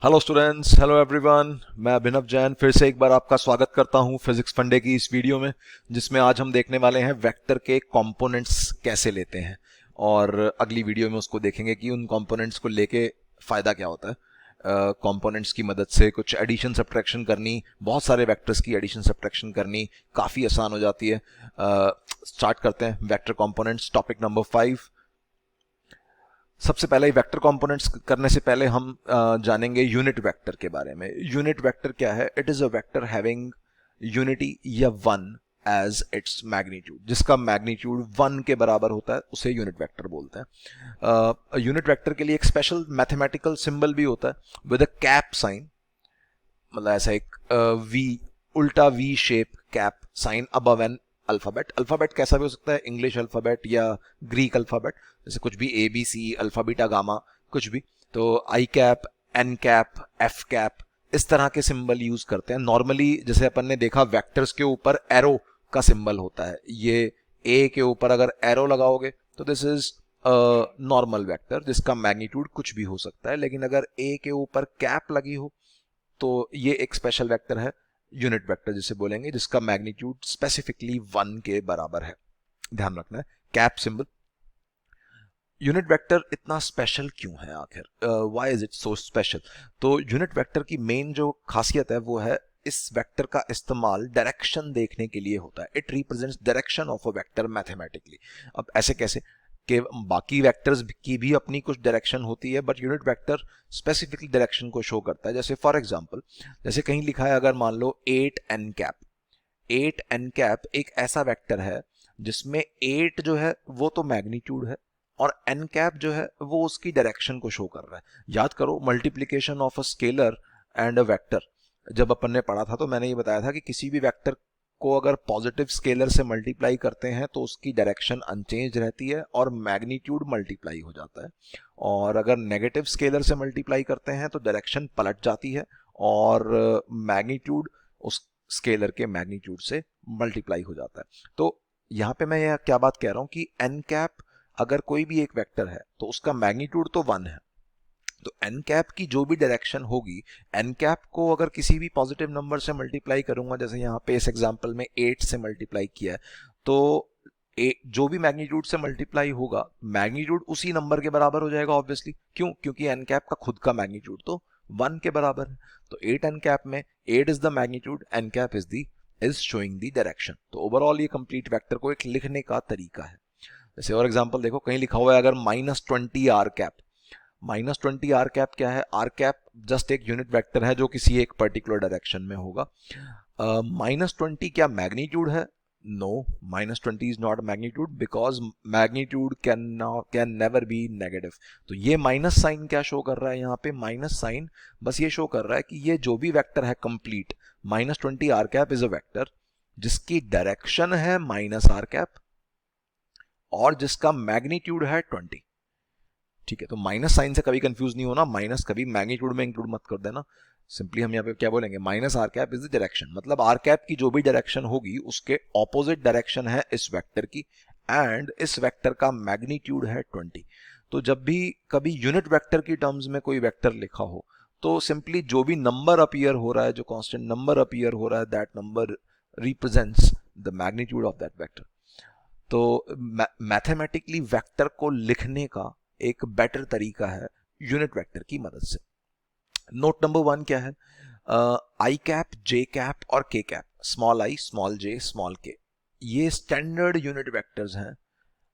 Hello students, hello everyone. मैं अभिनव जैन फिर से एक बार आपका स्वागत करता हूं फिजिक्स फंडे की इस वीडियो में, जिसमें आज हम देखने वाले हैं वेक्टर के कंपोनेंट्स कैसे लेते हैं। और अगली वीडियो में उसको देखेंगे कि उन कंपोनेंट्स को लेके फ़ायदा क्या होता है। कंपोनेंट्स की मदद से कुछ एडिशन सब्ट्रैक्शन करनी, बहुत सारे वेक्टर्स की एडिशन सब्ट्रैक्शन करनी काफ़ी आसान हो जाती है। स्टार्ट करते हैं वेक्टर कंपोनेंट्स, टॉपिक नंबर 5। सबसे पहले वेक्टर कंपोनेंट्स करने से पहले हम जानेंगे यूनिट वेक्टर के बारे में। यूनिट वेक्टर क्या है? It is a vector having unity या वन एज इट्स मैग्नीट्यूड। जिसका मैग्नीट्यूड वन के बराबर होता है उसे यूनिट वेक्टर बोलते हैं। यूनिट वेक्टर के लिए एक स्पेशल मैथमेटिकल सिंबल भी होता है विद अ कैप साइन। मतलब ऐसा एक वी, उल्टा V shape cap sign above an alphabet. Alphabet कैसा भी हो सकता है, इंग्लिश अल्फाबेट या ग्रीक अल्फाबेट, जैसे कुछ भी A B C alpha beta gamma कुछ भी। तो I cap, N cap, F cap, इस तरह के सिंबल यूज करते हैं नॉर्मली। जैसे अपन ने देखा वेक्टर्स के ऊपर एरो का सिंबल होता है, ये ए के ऊपर अगर एरो लगाओगे तो दिस इज नॉर्मल वेक्टर जिसका मैग्नीट्यूड कुछ भी हो सकता है। लेकिन अगर ए के ऊपर कैप लगी हो तो ये एक स्पेशल वेक्टर है, यूनिट वेक्टर जिसे बोलेंगे, जिसका मैग्नीट्यूड स्पेसिफिकली वन के बराबर है। ध्यान रखना है कैप सिंबल। यूनिट वेक्टर इतना स्पेशल क्यों है आखिर? Why is it so special? तो यूनिट वेक्टर की मेन जो खासियत है वो है इस वेक्टर का इस्तेमाल डायरेक्शन देखने के लिए होता है। It represents direction of a vector mathematically. अब ऐसे कैसे कि बाकी वेक्टर्स की भी अपनी कुछ डायरेक्शन होती है, but unit vector specifically direction को शो करता है। जैसे फॉर एग्जांपल, जैसे कहीं लिखा है, अगर मान लो 8 n कैप। 8 n कैप एक ऐसा वेक्टर है जिसमें 8 जो है वो तो मैग्नीट्यूड है और n कैप जो है वो उसकी डायरेक्शन को शो कर रहा है। याद करो multiplication of a scalar and a vector, जब अपन ने पढ़ा था तो मैंने ये बताया था कि किसी भी वेक्टर को अगर पॉजिटिव स्केलर से मल्टीप्लाई करते हैं तो उसकी डायरेक्शन अनचेंज रहती है और मैग्नीट्यूड मल्टीप्लाई हो जाता है। और अगर नेगेटिव स्केलर से मल्टीप्लाई करते हैं तो डायरेक्शन पलट जाती है और मैग्नीट्यूड उस स्केलर के मैग्नीट्यूड से मल्टीप्लाई हो जाता है। तो यहाँ पे मैं यह क्या बात कह रहा हूँ कि एन कैप अगर कोई भी एक वेक्टर है तो उसका मैग्नीट्यूड तो वन है। तो एन कैप की जो भी डायरेक्शन होगी, एन कैप को अगर किसी भी पॉजिटिव नंबर से मल्टीप्लाई करूंगा, जैसे यहाँ पे इस एग्जांपल में 8 से मल्टीप्लाई किया है, तो जो भी मैग्नीट्यूड से मल्टीप्लाई होगा मैग्नीट्यूड उसी नंबर के बराबर हो जाएगा ऑब्वियसली। क्यों? क्योंकि एन कैप का खुद का मैग्नीट्यूड तो वन के बराबर है। तो 8 एन कैप में 8 is the magnitude, n cap is showing the direction. तो ओवरऑल ये कंप्लीट वेक्टर को एक लिखने का तरीका है। जैसे और एग्जांपल देखो, कहीं लिखा हुआ है अगर -20 आर कैप। -20 आर कैप क्या है? आर कैप जस्ट एक यूनिट वेक्टर है जो किसी एक पर्टिकुलर डायरेक्शन में होगा। -20 क्या मैग्नीट्यूड है? No, -20 is not magnitude because magnitude can never be negative. तो ये माइनस साइन क्या शो कर रहा है यहाँ पे? माइनस साइन बस ये शो कर रहा है कि ये जो भी वेक्टर है complete, -20 r cap is a vector जिसकी डायरेक्शन है माइनस आर कैप और जिसका मैग्नीट्यूड है 20। ठीक है, तो माइनस साइन से कभी कंफ्यूज नहीं होना, माइनस कभी मैग्नीट्यूड में इंक्लूड मत कर देना। सिंपली हम यहाँ पे क्या बोलेंगे? Minus r cap is the direction, मतलब आर कैप की जो भी डायरेक्शन होगी उसके ऑपोजिट डायरेक्शन है इस वेक्टर की, एंड इस वेक्टर का मैग्नीट्यूड है 20। तो जब भी कभी यूनिट वेक्टर की टर्म्स में कोई वेक्टर लिखा हो तो सिंपली जो भी नंबर अपीयर हो रहा है, जो कांस्टेंट नंबर अपीयर हो रहा है, that number represents the magnitude of that vector. तो मैथमेटिकली वेक्टर को लिखने का एक बेटर तरीका है यूनिट वेक्टर की मदद से। नोट नंबर 1 क्या है? आई कैप, जे कैप और k cap, small i, small j, small k, ये स्टैंडर्ड यूनिट वेक्टर्स हैं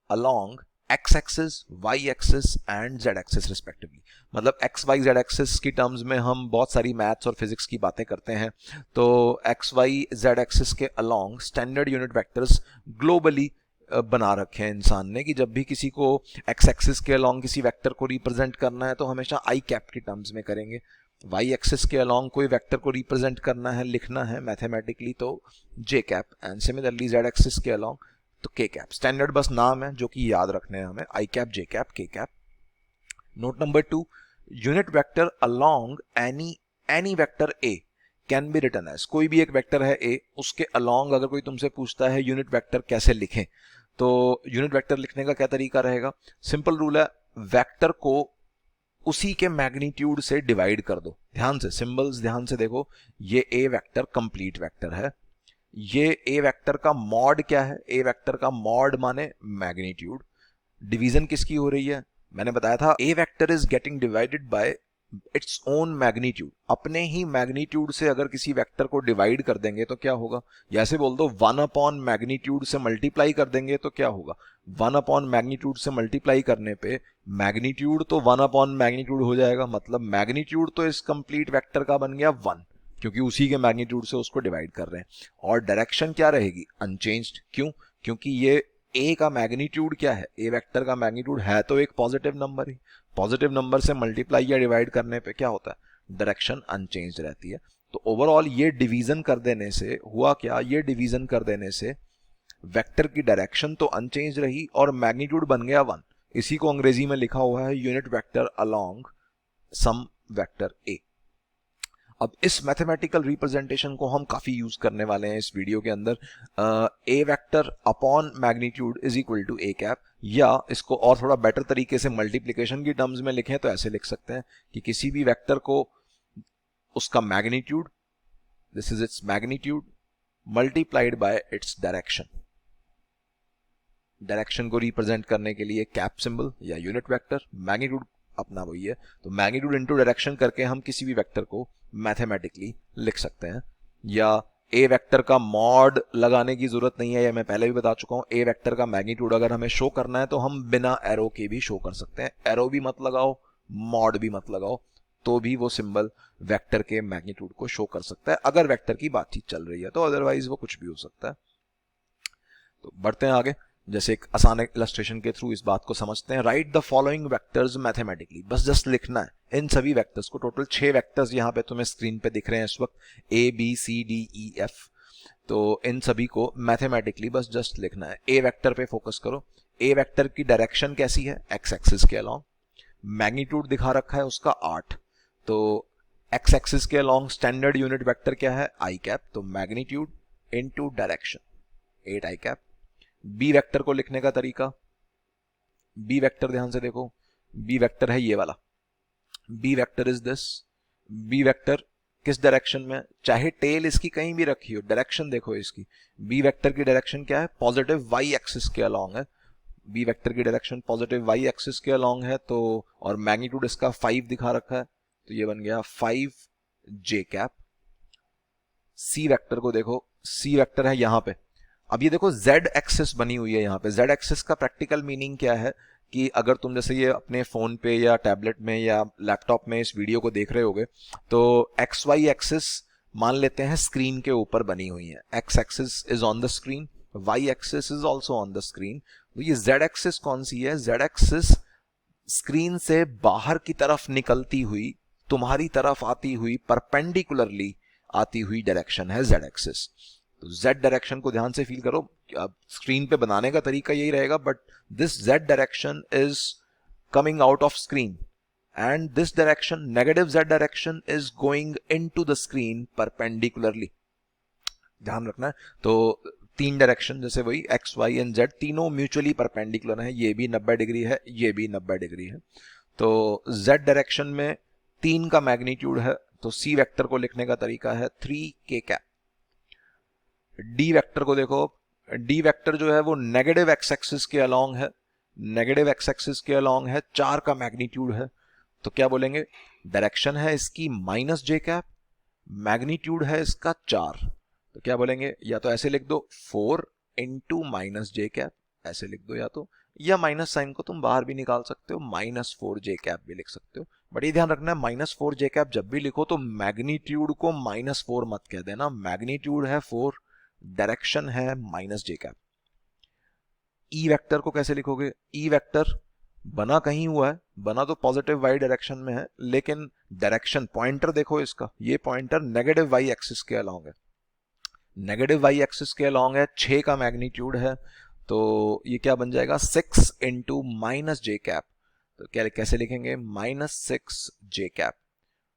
along x axis, Y axis and z axis respectively. मतलब एक्स वाई जेड एक्सिस की टर्म्स में हम बहुत सारी मैथ्स और फिजिक्स की बातें करते हैं। तो एक्स वाई जेड एक्सिस के along standard unit vectors globally बना रखे हैं इंसान ने, कि जब भी किसी को एक्स एक्सिस के अलोंग किसी वेक्टर को रिप्रेजेंट करना है तो हमेशा आई कैप की टर्म्स में करेंगे। वाई एक्सिस के अलोंग कोई वेक्टर को रिप्रेजेंट करना है, लिखना है मैथमेटिकली, तो J cap, and similarly Z axis के अलोंग तो के कैप। स्टैंडर्ड बस नाम है जो कि याद रखने हैं हमें, i cap, j cap, k cap. Note number 2, unit vector along any vector a can be written as, कोई भी एक वेक्टर है ए, उसके अलोंग अगर कोई तुमसे पूछता है यूनिट वेक्टर कैसे लिखें, तो यूनिट वेक्टर लिखने का क्या तरीका रहेगा? सिंपल रूल है, वेक्टर को उसी के मैग्नीट्यूड से डिवाइड कर दो। ध्यान से सिंबल्स ध्यान से देखो, ये ए वेक्टर कंप्लीट वेक्टर है, ये ए वेक्टर का मॉड क्या है, ए वेक्टर का मॉड माने मैग्नीट्यूड। डिवीजन किसकी हो रही है, मैंने बताया था A vector is getting divided by its own magnitude. अपने ही मैग्नीट्यूड से अगर किसी वेक्टर को डिवाइड कर देंगे तो क्या होगा, या ऐसे बोल दो 1 अपॉन मैग्नीट्यूड से मल्टीप्लाई कर देंगे तो क्या होगा, 1 अपॉन मैग्नीट्यूड से मल्टीप्लाई करने पे मैग्नीट्यूड तो 1 अपॉन मैग्नीट्यूड हो जाएगा, मतलब मैग्नीट्यूड तो इस कंप्लीट वेक्टर का बन गया 1, क्योंकि उसी के मैग्नीट्यूड से उसको डिवाइड कर रहे हैं। और डायरेक्शन क्या रहेगी, अनचेंज्ड। क्यों, क्योंकि ये ए का मैग्नीट्यूड क्या है, ए वेक्टर का मैग्नीट्यूड है तो एक पॉजिटिव नंबर ही, पॉजिटिव नंबर से मल्टीप्लाई या डिवाइड करने पे क्या होता है, डायरेक्शन अनचेंज्ड रहती है। तो ओवरऑल ये डिवीजन कर देने से हुआ क्या, ये डिवीजन कर देने से वेक्टर की डायरेक्शन तो अनचेंज रही और मैग्नीट्यूड बन गया 1। इसी को अंग्रेजी में लिखा हुआ है unit vector along some vector a. अब इस मैथमेटिकल रिप्रेजेंटेशन को हम काफी यूज करने वाले हैं इस वीडियो के अंदर। A vector upon magnitude is equal to A cap, या इसको और थोड़ा बेटर तरीके से मल्टीप्लिकेशन की टर्म्स में लिखें तो ऐसे लिख सकते हैं कि किसी भी वेक्टर को उसका magnitude, this is its magnitude, multiplied by its direction. Direction को रिप्रेजेंट करने के लिए कैप सिंबल या यूनिट वेक्टर, मैग्नीट्यूड अपना वही है, तो मैग्नीट्यूड इनटू डायरेक्शन करके हम किसी भी वेक्टर को मैथमेटिकली लिख सकते हैं। या ए वेक्टर का मॉड लगाने की जरूरत नहीं है, या मैं पहले भी बता चुका हूं, ए वेक्टर का मैग्नीट्यूड अगर हमें शो करना है तो हम बिना एरो के भी शो कर सकते हैं। एरो भी मत लगाओ, मॉड भी मत लगाओ, तो भी वो सिंबल वेक्टर के मैग्नीट्यूड को शो कर सकता है अगर वेक्टर की बातचीत चल रही है, तो अदरवाइज वो कुछ भी हो सकता है। तो बढ़ते हैं आगे, जैसे एक आसान इलस्ट्रेशन के थ्रू इस बात को समझते हैं। Right the following vectors mathematically, बस जस्ट लिखना है इन सभी वेक्टर्स को। टोटल 6 वेक्टर्स यहाँ पे तुम्हें स्क्रीन पे दिख रहे हैं इस वक्त, A B C D E F. तो इन सभी को मैथमेटिकली बस जस्ट लिखना है। ए वेक्टर पे फोकस करो। ए वेक्टर की डायरेक्शन कैसी है, एक्स एक्सिस के अलोंग। मैग्नीट्यूड दिखा रखा है उसका 8, तो एक्स एक्सिस के अलोंग स्टैंडर्ड यूनिट वेक्टर क्या है, आई कैप, तो मैग्नीट्यूड इनटू डायरेक्शन 8 आई कैप। बी वेक्टर को लिखने का तरीका, बी वेक्टर ध्यान से देखो, बी वेक्टर है ये वाला, b vector is this. B vector किस डायरेक्शन में, चाहे टेल इसकी कहीं भी रखी हो, डायरेक्शन देखो इसकी। बी वेक्टर की डायरेक्शन क्या है, पॉजिटिव वाई एक्सिस के अलोंग है। बी वेक्टर की डायरेक्शन पॉजिटिव वाई एक्सिस के अलोंग है, तो और मैग्नीट्यूड इसका 5 दिखा रखा है, तो ये बन गया 5 जे कैप। सी वेक्टर को देखो, सी वेक्टर है यहां पे। अब ये देखो z एक्सिस बनी हुई है यहाँ पे। z एक्सिस का प्रैक्टिकल मीनिंग क्या है कि अगर तुम जैसे ये अपने फोन पे या टैबलेट में या लैपटॉप में इस वीडियो को देख रहे होगे, तो एक्स वाई एक्सिस मान लेते हैं स्क्रीन के ऊपर बनी हुई है। X axis is on the screen, y axis is also on the screen. तो ये z एक्सिस कौन सी है, z एक्सिस स्क्रीन से बाहर की तरफ निकलती हुई, तुम्हारी तरफ आती हुई, परपेंडिकुलरली आती हुई डायरेक्शन है z एक्सिस। तो z डायरेक्शन को ध्यान से फील करो। अब स्क्रीन पे बनाने का तरीका यही रहेगा, but this z direction is coming out of screen and this direction, negative z direction, is going into the screen perpendicularly. ध्यान रखना है। तो 3 डायरेक्शन जैसे वही x y एंड z तीनों म्यूचुअली परपेंडिकुलर है, ये भी 90 डिग्री है, ये भी 90 डिग्री है। तो z डायरेक्शन में 3 का मैग्नीट्यूड है, तो सी वेक्टर को लिखने का तरीका है 3 k कैप। डी वेक्टर को देखो, डी वेक्टर जो है वो नेगेटिव एक्स एक्सिस के अलोंग है, नेगेटिव एक्स एक्सिस के अलोंग है, 4 का मैग्नीट्यूड है, तो क्या बोलेंगे, डायरेक्शन है इसकी माइनस जे कैप, मैग्नीट्यूड है इसका 4, तो क्या बोलेंगे, या तो ऐसे लिख दो 4 इंटू माइनस जे कैप, ऐसे लिख दो, या माइनस साइन को तुम बाहर भी निकाल सकते हो, -4 जे कैप भी लिख सकते हो। बट ये ध्यान रखना है, -4 जे कैप जब भी लिखो तो मैग्नीट्यूड को -4 मत कह देना। मैग्नीट्यूड है 4, डायरेक्शन है माइनस जे कैप। ई वेक्टर को कैसे लिखोगे, ई वेक्टर बना कहीं हुआ है, बना तो पॉजिटिव वाई डायरेक्शन में है, लेकिन डायरेक्शन पॉइंटर देखो इसका, ये पॉइंटर नेगेटिव वाई एक्सिस के अलोंग है, नेगेटिव वाई एक्सिस के अलोंग है, 6 का मैग्नीट्यूड है, तो ये क्या बन जाएगा 6 इंटू माइनस जे कैप। तो क्या कैसे लिखेंगे, -6 जे कैप।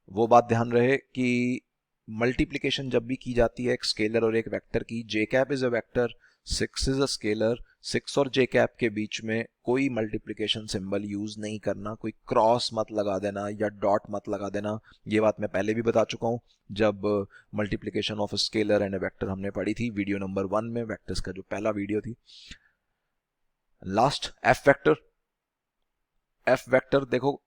वो बात ध्यान रहे कि मल्टीप्लिकेशन जब भी की जाती है एक स्केलर और एक वेक्टर की, J cap is a vector, 6 is a scalar, 6 और जे कैप के बीच में कोई मल्टीप्लिकेशन सिंबल यूज नहीं करना, कोई क्रॉस मत लगा देना या डॉट मत लगा देना। ये बात मैं पहले भी बता चुका हूँ जब multiplication of scalar and vector हमने पढ़ी थी, वीडियो नंबर 1 में, वेक्टर्स का जो पहला वीडियो थी। Last F vector. F vector देखो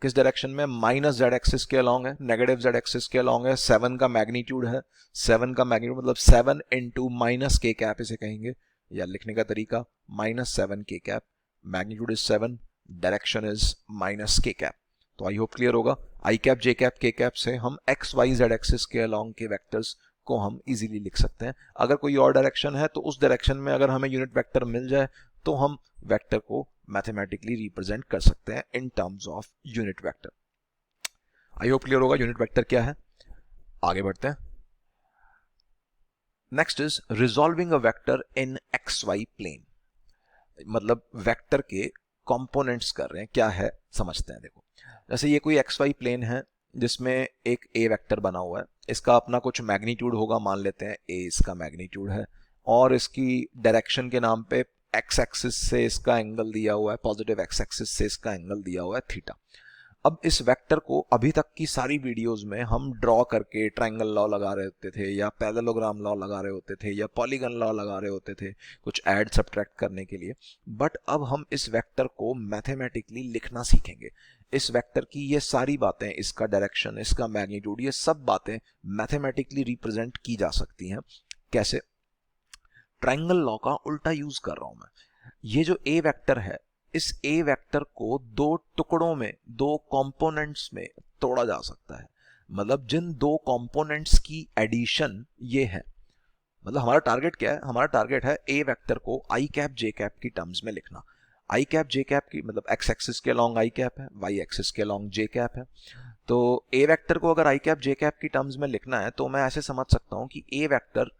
किस डायरेक्शन में, माइनस जेड एक्सिस के अलॉन्ग है, नेगेटिव जेड एक्सिस के अलॉन्ग है, 7 का मैग्नीट्यूड है, 7 का मैग्नीट्यूड मतलब 7 इंटू माइनस के कैप इसे कहेंगे, या लिखने का तरीका -7 के cap, magnitude is 7, direction is minus के कैप। तो आई होप क्लियर होगा। आई cap, j cap, k cap से हम एक्स वाई जेड एक्सिस के अलॉन्ग के वेक्टर्स को हम इजीली लिख सकते हैं। अगर कोई और डायरेक्शन है तो उस डायरेक्शन में अगर हमें यूनिट वेक्टर मिल जाए तो हम वेक्टर को मैथमेटिकली रिप्रेजेंट कर सकते हैं in terms of unit vector. I hope clear होगा यूनिट वेक्टर क्या है। आगे बढ़ते हैं। Next is resolving a vector in x y plane, मतलब वेक्टर के कंपोनेंट्स कर रहे हैं, क्या है समझते हैं। देखो जैसे ये कोई एक्स वाई प्लेन है जिसमें एक ए वेक्टर बना हुआ है, इसका अपना कुछ मैग्नीट्यूड होगा, मान लेते हैं ए इसका मैग्नीट्यूड है, और इसकी डायरेक्शन के नाम पे एक्स एक्सिस से इसका एंगल दिया हुआ है, पॉजिटिव एक्स एक्सिस से इसका एंगल दिया हुआ है थीटा। अब इस वेक्टर को अभी तक की सारी वीडियोस में हम ड्रॉ करके ट्रायंगल लॉ लगा रहे होते थे, या पैरेललोग्राम लॉ लगा रहे होते थे, या पॉलीगन लॉ लगा रहे होते थे कुछ ऐड सब्ट्रैक्ट करने के लिए। बट अब हम इस वेक्टर को मैथमेटिकली लिखना सीखेंगे। इस वेक्टर की ये सारी बातें, इसका डायरेक्शन, इसका मैग्नीट्यूड, ये सब बातें मैथमेटिकली रिप्रेजेंट की जा सकती हैं। कैसे? ट्रायंगल लॉ का उल्टा यूज कर रहा हूं मैं। ये जो ए वेक्टर है, इस ए वेक्टर को दो टुकड़ों में, दो कंपोनेंट्स में तोड़ा जा सकता है। मतलब जिन दो कंपोनेंट्स की एडिशन ये है, मतलब हमारा टारगेट क्या है? हमारा टारगेट है ए वेक्टर को आई कैप जे कैप की टर्म्स में लिखना। आई कैप जे कैप की मतलब एक्स एक्सिस के अलॉन्ग आई कैप है, वाई एक्सिस के अलॉन्ग जे कैप है। तो ए वेक्टर को अगर आई कैप जे कैप की टर्म्स में लिखना है तो मैं ऐसे समझ सकता हूं कि ए वेक्टर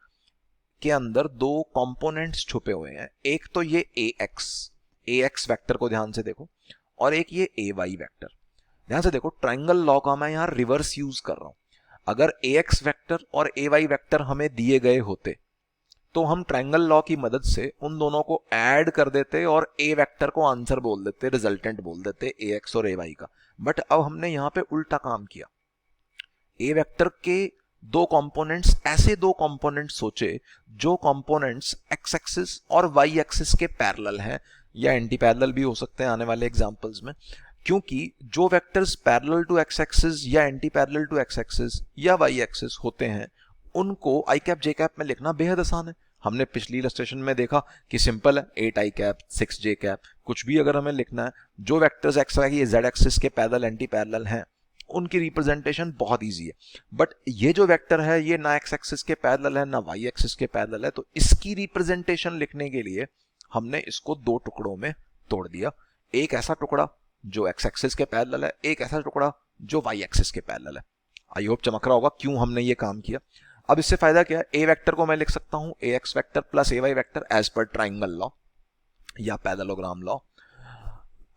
के अंदर दो कंपोनेंट्स छुपे हुए हैं। एक तो ये ए एक्स वेक्टर को ध्यान से देखो, और एक ये ए वाई वेक्टर। ध्यान से देखो, ट्रायंगल लॉ का मैं यहां रिवर्स यूज कर रहा हूं। अगर ए एक्स वेक्टर और ए वाई वेक्टर हमें दिए गए होते तो हम ट्रायंगल लॉ की मदद से उन दोनों को ऐड कर देते और ए वेक्टर को आंसर बोल देते, रिजल्टेंट बोल देते ए एक्स और ए वाई का। बट अब हमने यहां पे उल्टा काम किया। ए वेक्टर के दो कंपोनेंट्स, ऐसे दो कंपोनेंट्स सोचे जो कंपोनेंट्स एक्स एक्सिस और वाई एक्सिस के पैरेलल हैं, या एंटी पैरेलल भी हो सकते हैं आने वाले एग्जांपल्स में। क्योंकि जो vectors parallel to X axis या anti parallel to X axis या वाई एक्सिस होते हैं, उनको आई कैप जे कैप में लिखना बेहद आसान है। हमने पिछली इलस्ट्रेशन में देखा कि सिंपल है, 8 आई कैप 6 जे कैप, कुछ भी अगर हमें लिखना है, जो vectors x y z axis के पैरेलल एंटी पैरेलल हैं उनकी रिप्रेजेंटेशन बहुत इजी है। बट ये जो वेक्टर है ये ना एक्स एक्सिस के पैरेलल है ना वाई एक्सिस के पैरेलल है, तो इसकी रिप्रेजेंटेशन लिखने के लिए हमने इसको दो टुकड़ों में तोड़ दिया। एक ऐसा टुकड़ा जो एक्स एक्सिस के पैरेलल है, एक ऐसा टुकड़ा जो वाई एक्सिस के पैरेलल है। आई होप चमक रहा होगा क्यों हमने ये काम किया। अब इससे फायदा क्या है? ए वेक्टर को मैं लिख सकता हूं A X vector plus A Y vector as per triangle law या पैरेललोग्राम लॉ।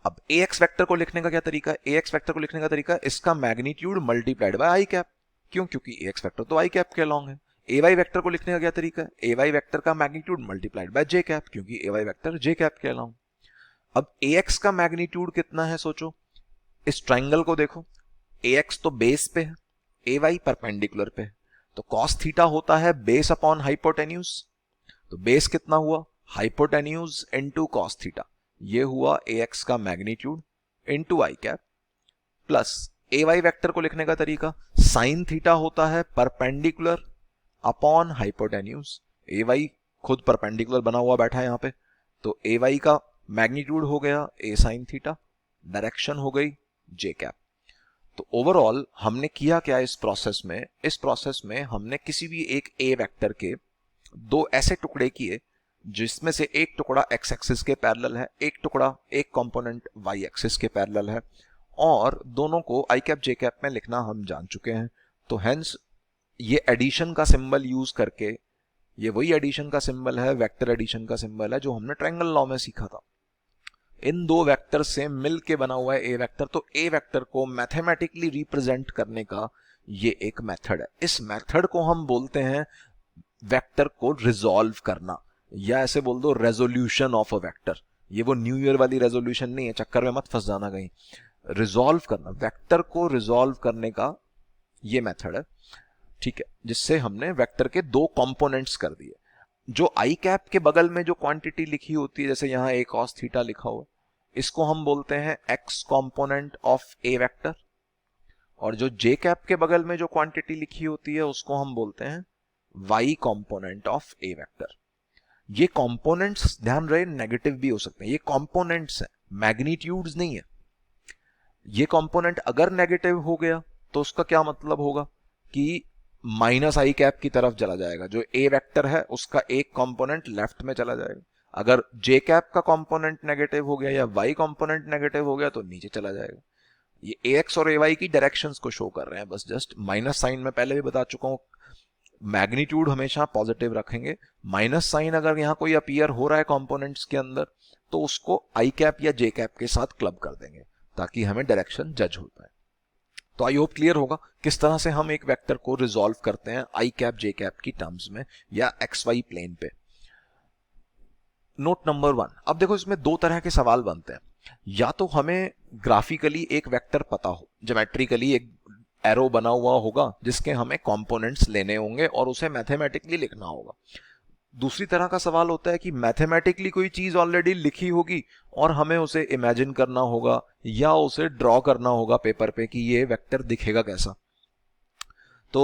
अब ए एक्स वेक्टर को लिखने का क्या तरीका है? ए एक्स वेक्टर को लिखने का तरीका इसका magnitude multiplied by I cap. क्यों? क्योंकि ए एक्स वेक्टर तो आई कैप के अलॉन्ग है। ए वाई वेक्टर को लिखने का क्या तरीका है? ए वाई वेक्टर का magnitude multiplied by J cap, क्योंकि ए वाई वेक्टर जे कैप के अलॉन्ग। अब ए एक्स का मैग्नीट्यूड कितना है सोचो, इस ट्राइंगल को देखो, ए एक्स तो बेस पे है, ए वाई परपेंडिकुलर पे है, तो कॉस थीटा होता है बेस अपॉन हाइपोटेन्यूज। तो बेस कितना हुआ? Hypotenuse into cos theta. ये हुआ ए एक्स का magnitude into i cap, plus A Y vector को लिखने का तरीका साइन थीटा होता है perpendicular upon hypotenuse. A y खुद परपेंडिकुलर बना हुआ बैठा है यहां पे, तो ए वाई का मैग्नीट्यूड हो गया ए साइन थीटा, डायरेक्शन हो गई जे कैप। तो ओवरऑल हमने किया क्या इस प्रोसेस में? इस प्रोसेस में हमने किसी भी एक ए वेक्टर के दो ऐसे टुकड़े किए जिसमें से एक टुकड़ा एक्स एक्सिस के पैरेलल है, एक टुकड़ा, एक कंपोनेंट वाई एक्सिस के पैरेलल है, और दोनों को आई कैप जे कैप में लिखना हम जान चुके हैं। तो हेंस ये एडिशन का सिंबल यूज करके, ये वही एडिशन का सिंबल है, वेक्टर एडिशन का सिंबल है जो हमने ट्रायंगल लॉ में सीखा था। इन दो वेक्टर से मिलके बना हुआ है ए वेक्टर। तो ए वेक्टर को मैथमेटिकली रिप्रेजेंट करने का ये एक मेथड है। इस मेथड को हम बोलते हैं वेक्टर को रिजॉल्व करना। या ऐसे बोल दो रेजोल्यूशन ऑफ अ वेक्टर। ये वो न्यू ईयर वाली रेजोल्यूशन नहीं है, चक्कर में मत फंस जाना कहीं। रिजॉल्व करना, वेक्टर को रिजॉल्व करने का ये मेथड है, ठीक है, जिससे हमने वेक्टर के दो कंपोनेंट्स कर दिए। जो आई कैप के बगल में जो क्वांटिटी लिखी होती है, जैसे यहां एक cos थीटा लिखा हुआ, इसको हम बोलते हैं x component of a vector, और जो जे कैप के बगल में जो क्वांटिटी लिखी होती है उसको हम बोलते हैं y component of a vector. ये कंपोनेंट्स ध्यान रहे नेगेटिव भी हो सकते हैं, ये कंपोनेंट्स हैं, मैग्नीट्यूड्स नहीं है। ये कंपोनेंट अगर नेगेटिव हो गया तो उसका क्या मतलब होगा कि माइनस आई कैप की तरफ चला जाएगा, जो ए वेक्टर है उसका एक कंपोनेंट लेफ्ट में चला जाएगा। अगर जे कैप का कंपोनेंट नेगेटिव हो गया या वाई कंपोनेंट नेगेटिव हो गया तो नीचे चला जाएगा। ये ए एक्स और ए वाई की डायरेक्शंस को शो कर रहे हैं बस, जस्ट माइनस साइन में पहले भी बता चुका हूं, मैग्नीट्यूड हमेशा पॉजिटिव रखेंगे। माइनस साइन अगर यहां कोई अपीयर हो रहा है कंपोनेंट्स के अंदर तो उसको आई कैप या जे कैप के साथ क्लब कर देंगे ताकि हमें डायरेक्शन जज हो पाए। तो आई होप क्लियर होगा किस तरह से हम एक वेक्टर को रिजॉल्व करते हैं आई कैप जे कैप की टर्म्स में या एक्स वाई प्लेन पे। नोट नंबर 1, अब देखो इसमें दो तरह के सवाल बनते हैं। या तो हमें ग्राफिकली एक वेक्टर पता हो, ज्योमेट्रिकली एक एरो बना हुआ होगा जिसके हमें कंपोनेंट्स लेने होंगे और उसे मैथमेटिकली लिखना होगा। दूसरी तरह का सवाल होता है कि मैथमेटिकली कोई चीज ऑलरेडी लिखी होगी और हमें उसे इमेजिन करना होगा या उसे ड्रॉ करना होगा पेपर पे कि ये वेक्टर दिखेगा कैसा। तो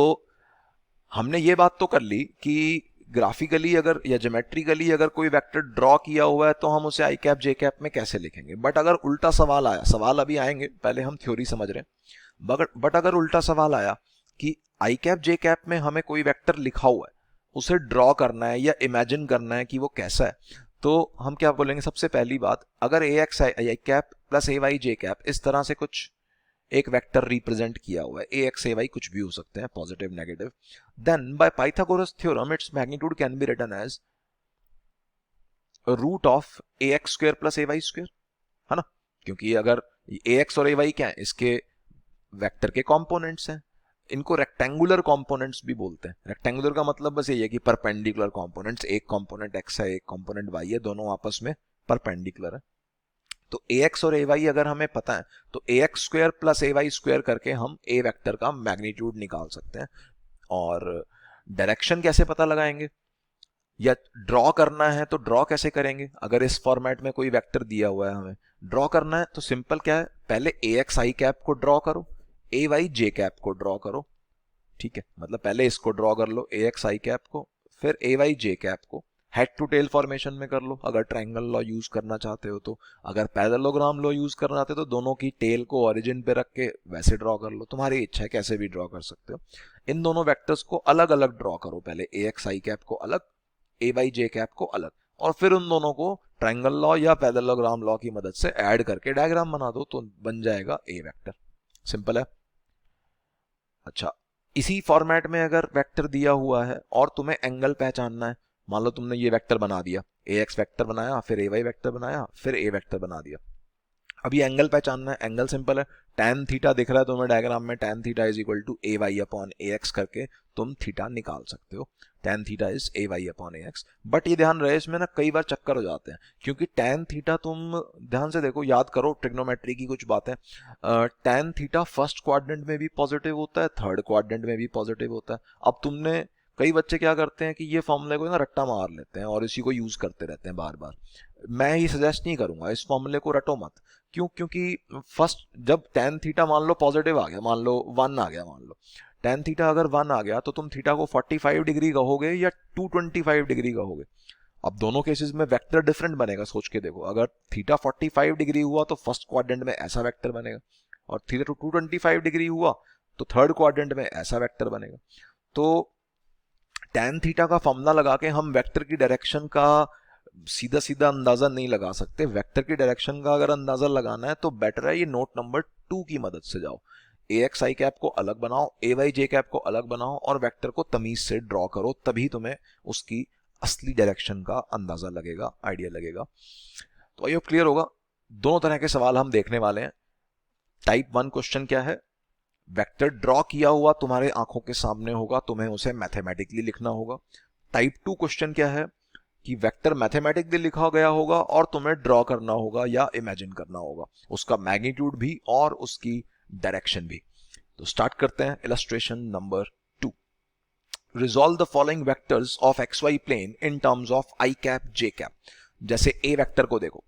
हमने ये बात तो कर ली कि ग्राफिकली अगर या ज्योमेट्रिकली अगर कोई वेक्टर ड्रॉ किया हुआ है तो हम उसे आई कैप जे कैप में कैसे लिखेंगे। बट अगर उल्टा सवाल आया, सवाल अभी आएंगे, पहले हम थ्योरी समझ रहे हैं, बट अगर उल्टा सवाल आया कि आई कैप जे कैप में हमें कोई वेक्टर लिखा हुआ है, उसे ड्रॉ करना है या इमेजिन करना है कि वो कैसा है, तो हम क्या बोलेंगे। सबसे पहली बात, अगर ए X I cap plus A Y J cap इस तरह से कुछ एक वेक्टर रिप्रेजेंट किया हुआ है, ए एक्स ए वाई कुछ भी हो सकते हैं, positive negative, then by Pythagoras theorem its magnitude can be written as root of A x square plus A Y square, है ना। क्योंकि अगर ए एक्स और ए वाई क्या है, इसके वेक्टर के कंपोनेंट्स हैं। इनको रेक्टेंगुलर कंपोनेंट्स भी बोलते हैं। रेक्टेंगुलर का मतलब बस यही है कि परपेंडिकुलर कंपोनेंट्स, एक कंपोनेंट एक्स है एक कंपोनेंट वाई है, दोनों आपस में परपेंडिकुलर है। तो ए एक्स और ए वाई अगर हमें पता है तो ए एक्स स्क्वायर प्लस ए वाई स्क्वायर करके हम ए वेक्टर का मैग्नीट्यूड निकाल सकते हैं। और डायरेक्शन कैसे पता लगाएंगे, या ड्रॉ करना है तो ड्रॉ कैसे करेंगे। अगर इस फॉर्मेट में कोई वेक्टर दिया हुआ है, हमें ड्रॉ करना है तो सिंपल क्या है, पहले ए एक्स आई कैप को ड्रॉ करो, ए वाई जे कैप को ड्रॉ करो, ठीक है। मतलब पहले इसको ड्रॉ कर लो ए एक्स आई कैप को, फिर ए वाई जे कैप को हेड टू टेल फॉर्मेशन में कर लो अगर ट्रायंगल लॉ यूज करना चाहते हो तो। अगर पैरेललोग्राम लॉ यूज करना चाहते हो तो दोनों की टेल को ओरिजिन पे रख के वैसे ड्रॉ कर लो, तुम्हारी इच्छा है कैसे भी ड्रॉ कर सकते हो। इन दोनों वेक्टर्स को अलग अलग ड्रॉ करो, पहले ए एक्स आई कैप को अलग, ए वाई जे कैप को अलग, और फिर उन दोनों को ट्रायंगल लॉ या पैरेललोग्राम लॉ की मदद से ऐड करके डायग्राम बना दो तो बन जाएगा ए वेक्टर। सिंपल है। अच्छा, इसी फॉर्मेट में अगर वेक्टर दिया हुआ है और तुम्हें एंगल पहचानना है, मान लो तुमने ये वेक्टर बना दिया, ए एक्स वेक्टर बनाया, फिर ए वाई वेक्टर बनाया, फिर ए वेक्टर बना दिया। अब ये एंगल पहचानना है, एंगल सिंपल है, tan थीटा दिख रहा है तुम्हें डायग्राम में, tan theta is equal to a y upon a x करके तुम थीटा निकाल सकते हो। tan theta is a y upon a x. But ये ध्यान रहे इसमें ना कई बार चक्कर हो जाते हैं, क्योंकि tan थीटा तुम ध्यान से देखो, याद करो ट्रिग्नोमेट्री की कुछ बातें। tan थीटा फर्स्ट क्वाड्रेंट में भी पॉजिटिव होता है, थर्ड क्वाड्रेंट में भी पॉजिटिव होता है। अब तुमने, कई बच्चे क्या करते हैं कि ये फॉर्मूले को ना रट्टा मार लेते हैं और इसी को यूज करते रहते हैं बार बार। मैं ये सजेस्ट नहीं करूंगा, इस फॉर्मूले को रटो मत। क्यों? क्योंकि फर्स्ट जब tan थीटा मान लो पॉजिटिव आ गया, मान लो 1 आ गया, मान लो tan थीटा अगर 1 आ गया तो तुम थीटा को 45 डिग्री कहोगे या 225 डिग्री कहोगे। अब दोनों केसेस में वेक्टर डिफरेंट बनेगा, सोच के देखो। अगर थीटा 45 डिग्री हुआ तो फर्स्ट क्वाड्रेंट में ऐसा वेक्टर बनेगा, और थीटा 225 डिग्री हुआ तो थर्ड क्वाड्रेंट में ऐसा वेक्टर बनेगा। तो tan थीटा का फॉर्मूला लगा के हम वेक्टर की डायरेक्शन का सीधा सीधा अंदाजा नहीं लगा सकते। वेक्टर की डायरेक्शन का अगर अंदाजा लगाना है तो बेटर है ये नोट नंबर 2 की मदद से जाओ। ए एक्स आई कैप को अलग बनाओ, ए वाई जे कैप को अलग बनाओ और वेक्टर को तमीज से ड्रॉ करो, तभी तुम्हें उसकी असली डायरेक्शन का अंदाजा लगेगा, आइडिया लगेगा। तो ये क्लियर होगा। दोनों तरह के सवाल हम देखने वाले हैं। टाइप 1 क्वेश्चन क्या है, वेक्टर ड्रॉ किया हुआ तुम्हारे आंखों के सामने होगा, तुम्हें उसे मैथमेटिकली लिखना होगा। टाइप 2 क्वेश्चन क्या है, कि वेक्टर मैथमेटिकली लिखा गया होगा और तुम्हें ड्रॉ करना होगा या इमेजिन करना होगा, उसका मैग्नीट्यूड भी और उसकी डायरेक्शन भी। तो स्टार्ट करते हैं illustration number 2। Resolve the following vectors of x y plane in terms of i cap j cap. जैसे ए वेक्टर को देखो,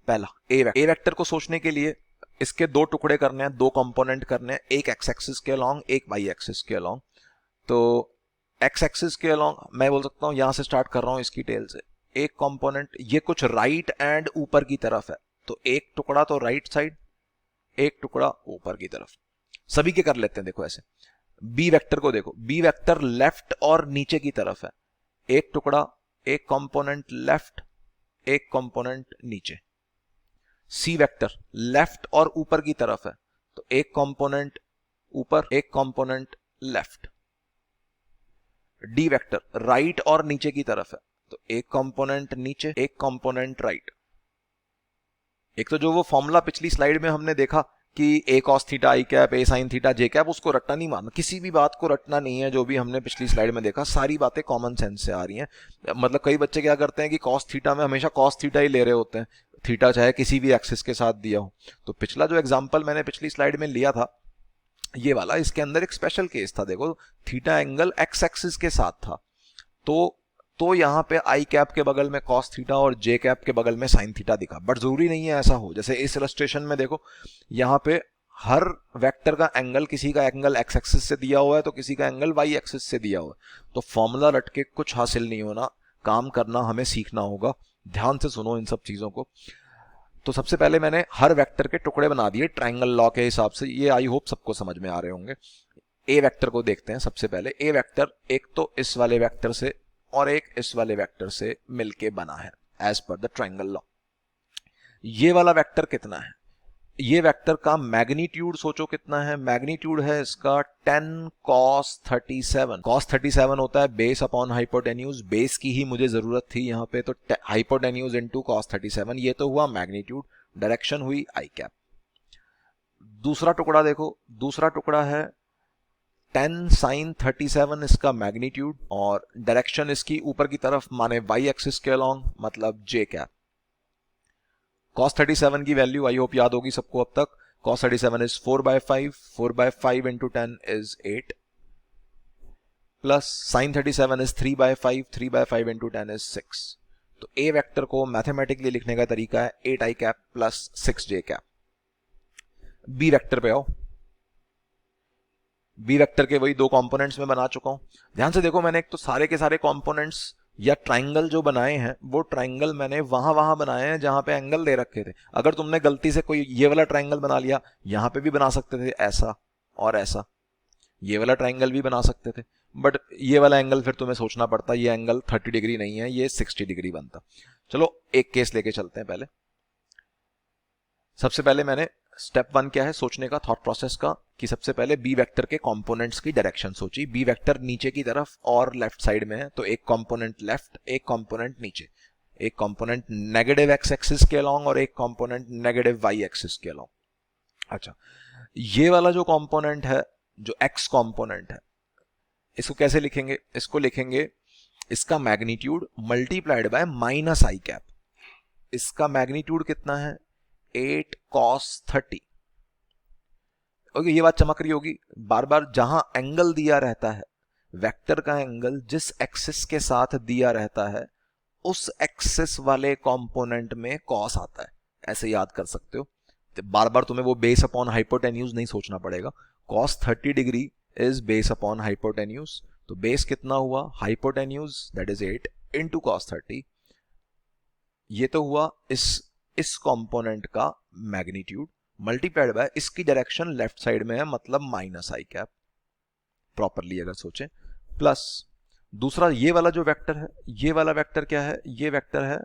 पहला ए वेक्टर को सोचने के लिए इसके दो टुकड़े करने हैं, दो कंपोनेंट करने हैं, एक एक्स एक्सिस के अलोंग, एक वाई एक्सिस के अलोंग। तो एक्स एक्सिस के अलोंग मैं बोल सकता हूं, यहां से स्टार्ट कर रहा हूं इसकी टेल से, एक कंपोनेंट ये कुछ राइट एंड ऊपर की तरफ है, तो एक टुकड़ा तो राइट साइड, एक टुकड़ा ऊपर की तरफ। सभी के कर लेते हैं, देखो ऐसे। बी वेक्टर को देखो, बी वेक्टर लेफ्ट और नीचे की तरफ है, एक टुकड़ा, एक कंपोनेंट लेफ्ट, एक कंपोनेंट नीचे। सी वेक्टर लेफ्ट और ऊपर की तरफ है, तो एक कंपोनेंट ऊपर, एक component left. D vector right और नीचे की तरफ है, तो एक कंपोनेंट नीचे, एक कंपोनेंट राइट। एक तो जो वो फॉर्मूला पिछली स्लाइड में हमने देखा कि ए कॉस थीटा आई कैप, ए साइन थीटा जे कैप, उसको रटना नहीं मानना, किसी भी बात को रटना नहीं है। जो भी हमने पिछली स्लाइड में देखा सारी बातें कॉमन सेंस से आ रही हैं। मतलब कई बच्चे क्या करते हैं कि कॉस थीटा में हमेशा कॉस थीटा ही ले रहे होते हैं, थीटा चाहे किसी भी एक्सिस के साथ दिया हो। तो पिछला जो एग्जाम्पल मैंने पिछली स्लाइड में लिया था ये वाला, इसके अंदर एक स्पेशल केस था। देखो थीटा एंगल एक्स एक्सिस के साथ था, तो यहां पे आई कैप के बगल में कॉस थीटा और जे कैप के बगल में साइन थीटा दिखा, बट जरूरी नहीं है ऐसा हो। जैसे इस इलस्ट्रेशन में देखो, यहां पे हर वेक्टर का एंगल, किसी का एंगल एक्स एक्सिस से दिया हुआ है तो किसी का एंगल वाई एक्सिस से दिया हुआ है। तो फॉर्मूला रट के कुछ हासिल नहीं होना, काम करना हमें सीखना होगा। ध्यान से सुनो इन सब चीजों को। तो सबसे पहले मैंने हर वेक्टर के टुकड़े बना दिए ट्रायंगल लॉ के हिसाब से, ये आई होप सबको समझ में आ रहे होंगे। ए वेक्टर को देखते हैं सबसे पहले। ए वेक्टर एक तो इस वाले वेक्टर से और एक इस वाले वेक्टर से मिलके बना है as per the triangle law. ये वाला वेक्टर कितना है? ये वेक्टर का मैग्नीट्यूड सोचो कितना है। मैग्नीट्यूड है इसका 10 cos 37। cos 37 होता है बेस अपॉन हाइपोटेन्यूज, बेस की ही मुझे जरूरत थी यहाँ पे, तो हाइपोटेन्यूज इनटू cos 37, ये तो हुआ मैग्नीट्यूड। डायरेक्शन हुई आई कैप। दूसरा टुकड़ा देखो, दूसरा टुकड़ा है 10 sin 37 इसका मैग्नीट्यूड, और डायरेक्शन इसकी ऊपर की तरफ माने वाई एक्सिस के अलोंग, मतलब जे कैप। cos 37 की वैल्यू आई होप याद होगी सबको अब तक। cos 37 is 4/5, 4/5 into 10 is 8, plus sin 37 is 3/5, 3/5 into 10 is 6। तो ए वेक्टर को मैथमेटिकली लिखने का तरीका है 8 आई कैप प्लस 6 जे कैप। बी वेक्टर पे आओ, बी वेक्टर के वही दो कंपोनेंट्स में बना चुका हूं। ध्यान से देखो, मैंने एक तो सारे के सारे कंपोनेंट्स या ट्राइंगल जो बनाए हैं वो ट्राइंगल मैंने वहां बनाए हैं जहां पे एंगल दे रखे थे। अगर तुमने गलती से कोई ये वाला ट्राइंगल बना लिया, यहां पे भी बना सकते थे ऐसा और ऐसा, ये वाला ट्राइंगल भी बना सकते थे, बट ये वाला एंगल फिर तुम्हें सोचना पड़ता, ये एंगल 30 डिग्री नहीं है, ये 60 डिग्री बनता। चलो एक केस लेके चलते हैं। पहले सबसे पहले मैंने स्टेप 1 क्या है सोचने का, थॉट प्रोसेस का, कि सबसे पहले बी वेक्टर के कंपोनेंट्स की डायरेक्शन सोची। बी वेक्टर नीचे की तरफ और लेफ्ट साइड में है, तो एक कंपोनेंट लेफ्ट, एक कंपोनेंट नीचे, एक कंपोनेंट नेगेटिव एक्स एक्सिस के अलोंग और एक कंपोनेंट नेगेटिव वाई एक्सिस के अलोंग। अच्छा, ये वाला जो कंपोनेंट है, जो एक्स कंपोनेंट है, इसको कैसे लिखेंगे? इसको लिखेंगे इसका magnitude multiplied by minus I cap. इसका मैग्नीट्यूड कितना है? 8 cos 30। ओके, ये बात चमक रही होगी। बार बार जहां एंगल दिया रहता है, वेक्टर का एंगल जिस एक्सिस के साथ दिया रहता है, उस एक्सिस वाले कंपोनेंट में कॉस आता है, ऐसे याद कर सकते हो। तो बार बार तुम्हें वो बेस अपॉन हाइपोटेन्यूज नहीं सोचना पड़ेगा। cos 30 degree is base upon hypotenuse, तो बेस कितना हुआ? Hypotenuse, that is 8 into cos 30। ये तो हुआ इस कंपोनेंट का मैग्नीट्यूड, मल्टीप्लाइड बाय इसकी डायरेक्शन लेफ्ट साइड में है, मतलब माइनस आई कैप, प्रॉपरली अगर सोचें, प्लस दूसरा ये वाला जो वेक्टर है, ये वाला वेक्टर क्या है? ये वेक्टर है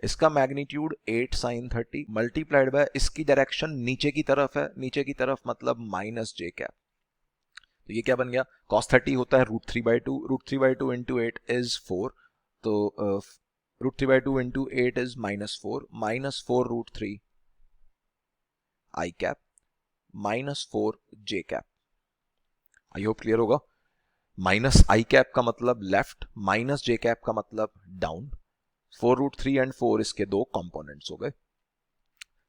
इसका मैग्नीट्यूड 8 sin 30 मल्टीप्लाइड बाय इसकी डायरेक्शन नीचे की तरफ है, नीचे की तरफ मतलब माइनस जे कैप। तो ये क्या बन गया? cos 30 होता है √3/2, √3/2 इंटू 8 इज 4, तो √3/2 into 8 is -4, -4 √3 I cap, -4 J cap. I hope clear होगा। माइनस आई कैप का मतलब लेफ्ट, माइनस जे कैप का मतलब डाउन। 4√3 एंड 4 इसके दो कंपोनेंट्स हो गए।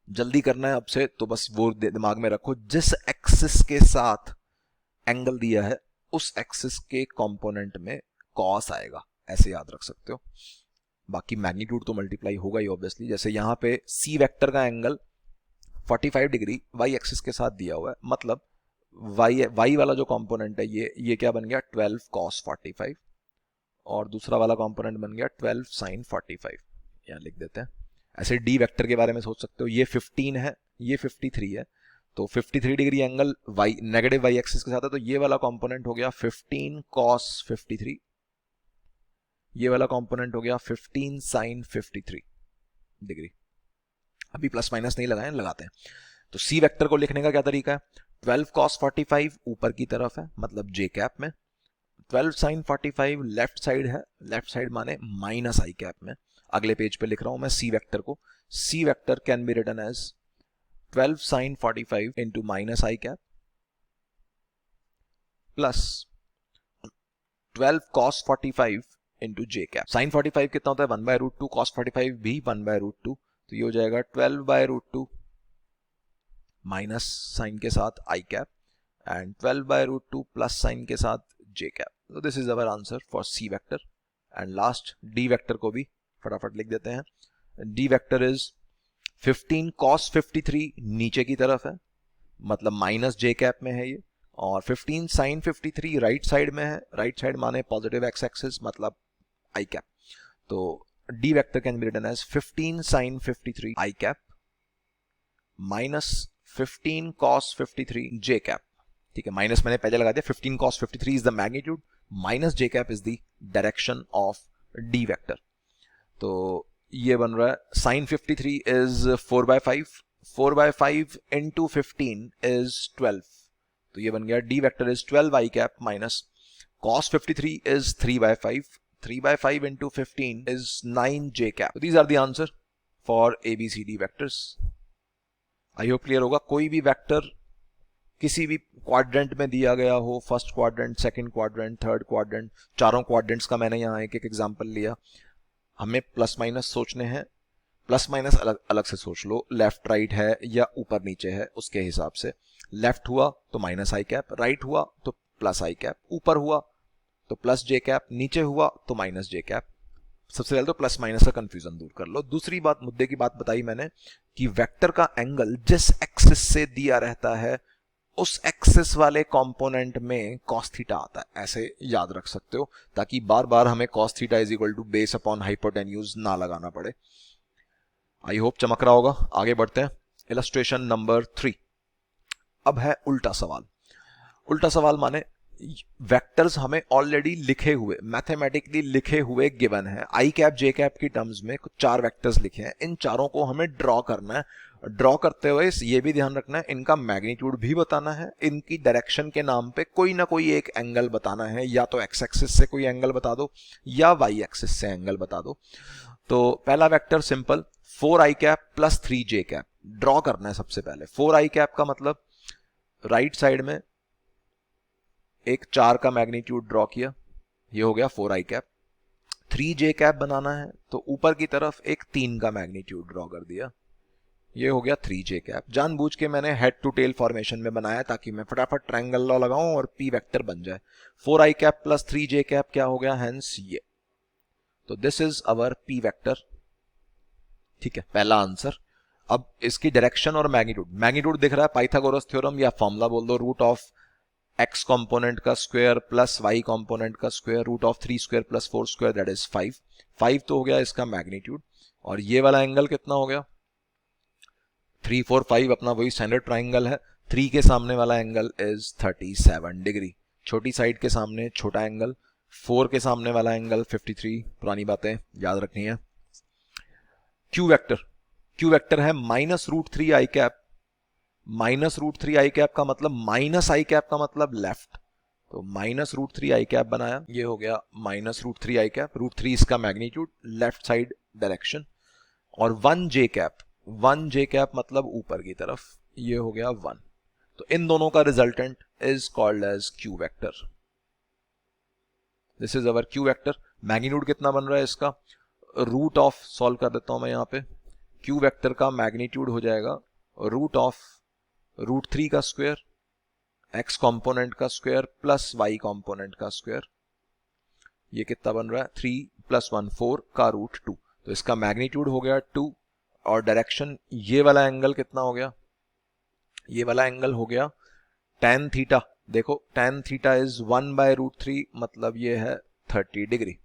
जल्दी करना है आपसे, तो बस वो दिमाग में रखो, जिस एक्सिस के साथ एंगल दिया है उस एक्सिस के कंपोनेंट में कॉस आएगा, ऐसे याद रख सकते हो। बाकी मैग्नीट्यूड तो मल्टीप्लाई होगा ही ऑब्वियसली। जैसे यहाँ पे सी वेक्टर का एंगल 45 डिग्री वाई एक्सिस के साथ दिया हुआ है, मतलब वाई वाला जो कंपोनेंट है ये क्या बन गया 12 cos 45, और दूसरा वाला कंपोनेंट बन गया 12 sin 45, यहाँ लिख देते हैं। ऐसे डी वेक्टर के बारे में सोच सकते हो, ये 15 है, ये 53 है, तो 53 degree angle y negative y axis के साथ है, तो ये वाला कंपोनेंट हो गया 15 cos 53, ये वाला कंपोनेंट हो गया 15 sin 53 डिग्री। अभी प्लस माइनस नहीं लगाए, लगाते हैं। तो सी वेक्टर को लिखने का क्या तरीका है, 12 cos 45 ऊपर की तरफ है, मतलब जे कैप में, 12 sin 45 लेफ्ट साइड है, लेफ्ट साइड माने माइनस आई कैप में। अगले पेज पे लिख रहा हूं मैं सी वेक्टर को, C vector can be written as 12 sin 45 into minus I cap plus 12 cos 45 into J cap. Sine 45 कितना होता है 1/√2, cos 45 भी 1/√2, तो ये हो जाएगा 12/√2 माइनस साइन के साथ i cap and 12/√2 plus sign के साथ जे कैप। तो this is our answer for c vector. And last d vector को भी फटाफट लिख देते हैं। डी वेक्टर इज 15 cos 53 नीचे की तरफ है, मतलब माइनस जे कैप में है ये, और 15 sin 53 राइट साइड में है, राइट साइड माने पॉजिटिव एक्स एक्सिस, मतलब आई कैप। तो d vector can be written as 15 sin 53 i cap minus 15 cos 53 j cap. ठीक है, माइनस मैंने पहले लगा दिया, 15 cos 53 is the magnitude, minus J cap is the direction of D vector. तो ये बन रहा है sin 53 इज 4/5, 4/5 इंटू 15 इज 12, तो ये बन गया d vector is 12 i cap minus cos 53 is 3/5, 3/5 into 15 is 9 j cap. These are the answer for ABCD vectors. I hope clear होगा। कोई भी वेक्टर किसी भी क्वाड्रेंट में दिया गया हो, first quadrant, second quadrant, third quadrant, चारों क्वाड्रेंट्स का मैंने यहाँ एक एग्जांपल लिया, हमें प्लस माइनस सोचने हैं, प्लस माइनस अलग अलग से सोच लो, लेफ्ट राइट है या ऊपर नीचे है उसके हिसाब से। लेफ्ट हुआ तो माइनस आई कैप, राइट हुआ तो प्लस आई कैप, ऊपर हुआ तो प्लस जे कैप, नीचे हुआ तो माइनस जे कैप। सबसे पहले तो प्लस माइनस का कंफ्यूजन दूर कर लो। दूसरी बात, मुद्दे की बात बताई मैंने कि वेक्टर का एंगल जिस एक्सिस से दिया रहता है उस एक्सिस वाले कंपोनेंट में cos थीटा आता है, ऐसे याद रख सकते हो, ताकि बार बार हमें cos theta is equal to base upon hypotenuse ना लगाना पड़े। आई होप चमक रहा होगा। आगे बढ़ते हैं, इलस्ट्रेशन नंबर 3। अब है उल्टा सवाल। उल्टा सवाल माने वेक्टर्स हमें ऑलरेडी लिखे हुए, मैथमेटिकली लिखे हुए गिवन है, आई कैप जे कैप की टर्म्स में कुछ 4 वेक्टर्स लिखे हैं, इन चारों को हमें ड्रॉ करना है। ड्रॉ करते हुए ये भी ध्यान रखना है इनका मैग्नीट्यूड भी बताना है, इनकी डायरेक्शन के नाम पे कोई ना कोई एक एंगल बताना है, या तो एक्स एक्सिस से कोई एंगल बता दो या वाई एक्सिस से एंगल बता दो। तो पहला vector simple 4i cap plus 3j cap draw करना है। सबसे पहले 4i कैप का मतलब राइट साइड में एक 4 का मैग्नीट्यूड ड्रॉ किया, ये हो गया 4i कैप। 3j कैप बनाना है तो ऊपर की तरफ एक 3 का मैग्नीट्यूड ड्रॉ कर दिया, ये हो गया 3j कैप। जानबूझ के मैंने हेड टू टेल फॉर्मेशन में बनाया ताकि मैं फटाफट ट्रायंगल लॉ लगाऊं और p वेक्टर बन जाए। 4i cap plus 3j cap क्या हो गया, हेंस ये। तो this is our p vector. ठीक है, पहला आंसर। अब इसकी डायरेक्शन और मैग्नीट्यूड दिख रहा है, पाइथागोरस थ्योरम या फॉर्मूला बोल दो, रूट ऑफ x कंपोनेंट का स्क्वायर प्लस y कंपोनेंट का square, root of 3 square plus 4 square, that is 5। 5 तो हो गया इसका मैग्नीट्यूड, और ये वाला एंगल कितना हो गया 3 4 5, अपना वही स्टैंडर्ड ट्राइंगल है। 3 के सामने वाला एंगल इज 37 डिग्री, छोटी साइड के सामने छोटा एंगल। 4 के सामने वाला एंगल 53, पुरानी बातें याद रखनी है। क्यू वेक्टर है -√3i कैप, -√3i कैप का मतलब माइनस आई कैप का मतलब लेफ्ट, तो -√3i कैप बनाया, ये हो गया -√3i कैप, √3 इसका मैग्नीट्यूड, लेफ्ट साइड डायरेक्शन। और 1j कैप मतलब ऊपर की तरफ, ये हो गया 1। तो इन दोनों का resultant is called as q vector. This is our q vector. Magnitude कितना बन रहा है इसका, रूट ऑफ सॉल्व कर देता हूं मैं यहाँ पे, क्यू वेक्टर का मैग्नीट्यूड हो जाएगा रूट ऑफ √3 का स्क्वायर, एक्स कॉम्पोनेंट का स्क्वायर प्लस वाई कॉम्पोनेंट का स्क्वायर। ये कितना बन रहा है 3 + 1 4 का √2। तो इसका मैग्नीट्यूड हो गया 2 और डायरेक्शन ये वाला एंगल कितना हो गया, ये वाला एंगल हो गया tan थीटा। देखो tan थीटा इज 1/√3 मतलब ये है 30 डिग्री।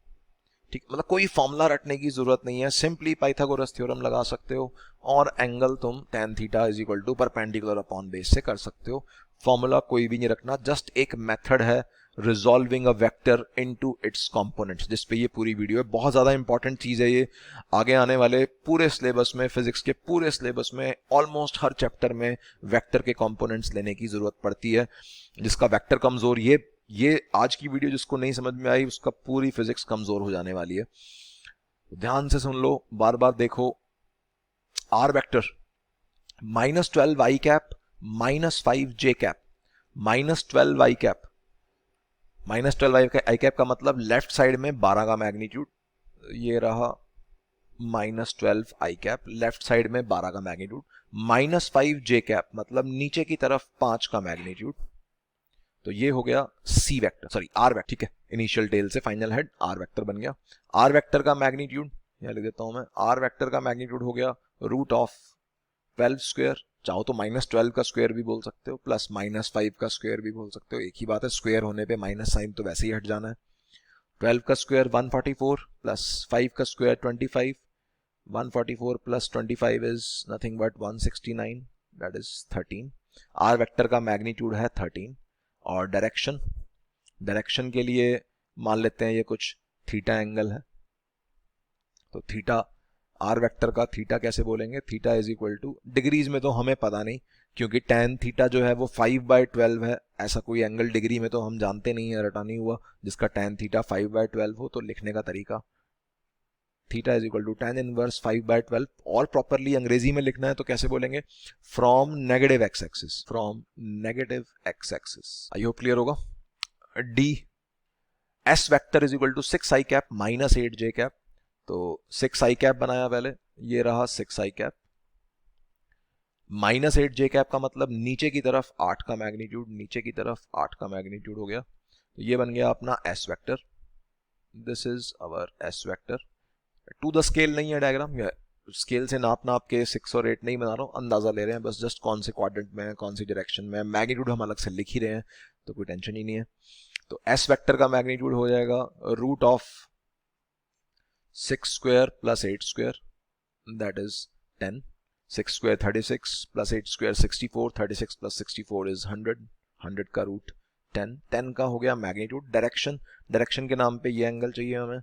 ठीक, मतलब कोई फॉर्मूला रटने की जरूरत नहीं है, सिंपली पाइथागोरस थ्योरम लगा सकते हो और एंगल तुम tan theta = perpendicular upon base से कर सकते हो। फॉर्मूला कोई भी नहीं रखना, जस्ट एक मेथड है resolving a vector into its components, जिस पे ये पूरी वीडियो है। बहुत ज़्यादा इंपॉर्टेंट चीज़ है ये, आगे आने वाले पूरे सिलेबस में, फिजिक्स के पूरे सिलेबस में ऑलमोस्ट हर चैप्टर में वेक्टर के कंपोनेंट्स लेने की ज़रूरत पड़ती है। जिसका वेक्टर कमज़ोर, ये आज की वीडियो जिसको नहीं समझ में आई उसका पूरी फिजिक्स कमज़ोर हो जाने वाली है। ध्यान से सुन लो, बार बार देखो। R vector -12 i cap -5 j cap, -12 i cap -12 i cap का मतलब लेफ्ट साइड में 12 का मैग्नीट्यूड, ये रहा -12 i कैप, लेफ्ट साइड में 12 का मैग्नीट्यूड, -5 j कैप मतलब नीचे की तरफ 5 का मैग्नीट्यूड। तो ये हो गया C vector, sorry R vector. ठीक है, इनिशियल टेल से फाइनल हेड आर वेक्टर बन गया। आर वेक्टर का मैग्नीट्यूड यहाँ लिख देता हूं मैं, आर वेक्टर का मैग्नीट्यूड हो गया √12 स्क्वायर, चाहो तो -12 का स्क्वायर भी बोल सकते हो, प्लस -5 का स्क्वायर भी बोल सकते हो, एक ही बात है। स्क्वायर होने पे माइनस साइन तो वैसे ही हट जाना है। 12 का स्क्वायर 144 प्लस 5 का square 25, 144 plus 25 is nothing but 169, that is 13। R vector का मैग्नीट्यूड है 13 और डायरेक्शन के लिए मान लेते हैं ये कुछ थीटा एंगल है। तो थीटा, आर वेक्टर का थीटा कैसे बोलेंगे, थीटा = डिग्रीज में तो हमें पता नहीं, क्योंकि tan थीटा जो है वो 5/12 है। ऐसा कोई एंगल डिग्री में तो हम जानते नहीं है, रटा नहीं हुआ जिसका tan थीटा 5/12 हो। तो लिखने का तरीका, थीटा = tan इनवर्स 5/12, और प्रॉपरली अंग्रेजी में लिखना है तो कैसे बोलेंगे, from negative X axis, from negative X axis. I hope clear होगा। D, S vector = 6 i cap -8 j cap. तो 6 i कैप बनाया पहले, ये रहा 6 i कैप, -8 j कैप का मतलब नीचे की तरफ 8 का मैग्नीट्यूड, नीचे की तरफ 8 का मैग्नीट्यूड हो गया। तो ये बन गया अपना s vector, this is our s vector. To the scale नहीं है डायग्राम, स्केल से नाप के 6 और 8 नहीं बना रहा हूँ, अंदाजा ले रहे हैं बस, जस्ट कौन से क्वाड्रेंट में है, कौन सी डायरेक्शन में है। मैग्नीट्यूड हम अलग से लिख ही रहे हैं तो कोई टेंशन ही नहीं है। तो एस वेक्टर का मैग्नीट्यूड हो जाएगा √6 square plus 8 square, that is 10। 6 square 36 plus 8 square 64, 36 plus 64 is 100, 100 का √10, 10 का हो गया मैग्नीट्यूड। डायरेक्शन के नाम पे ये एंगल चाहिए हमें।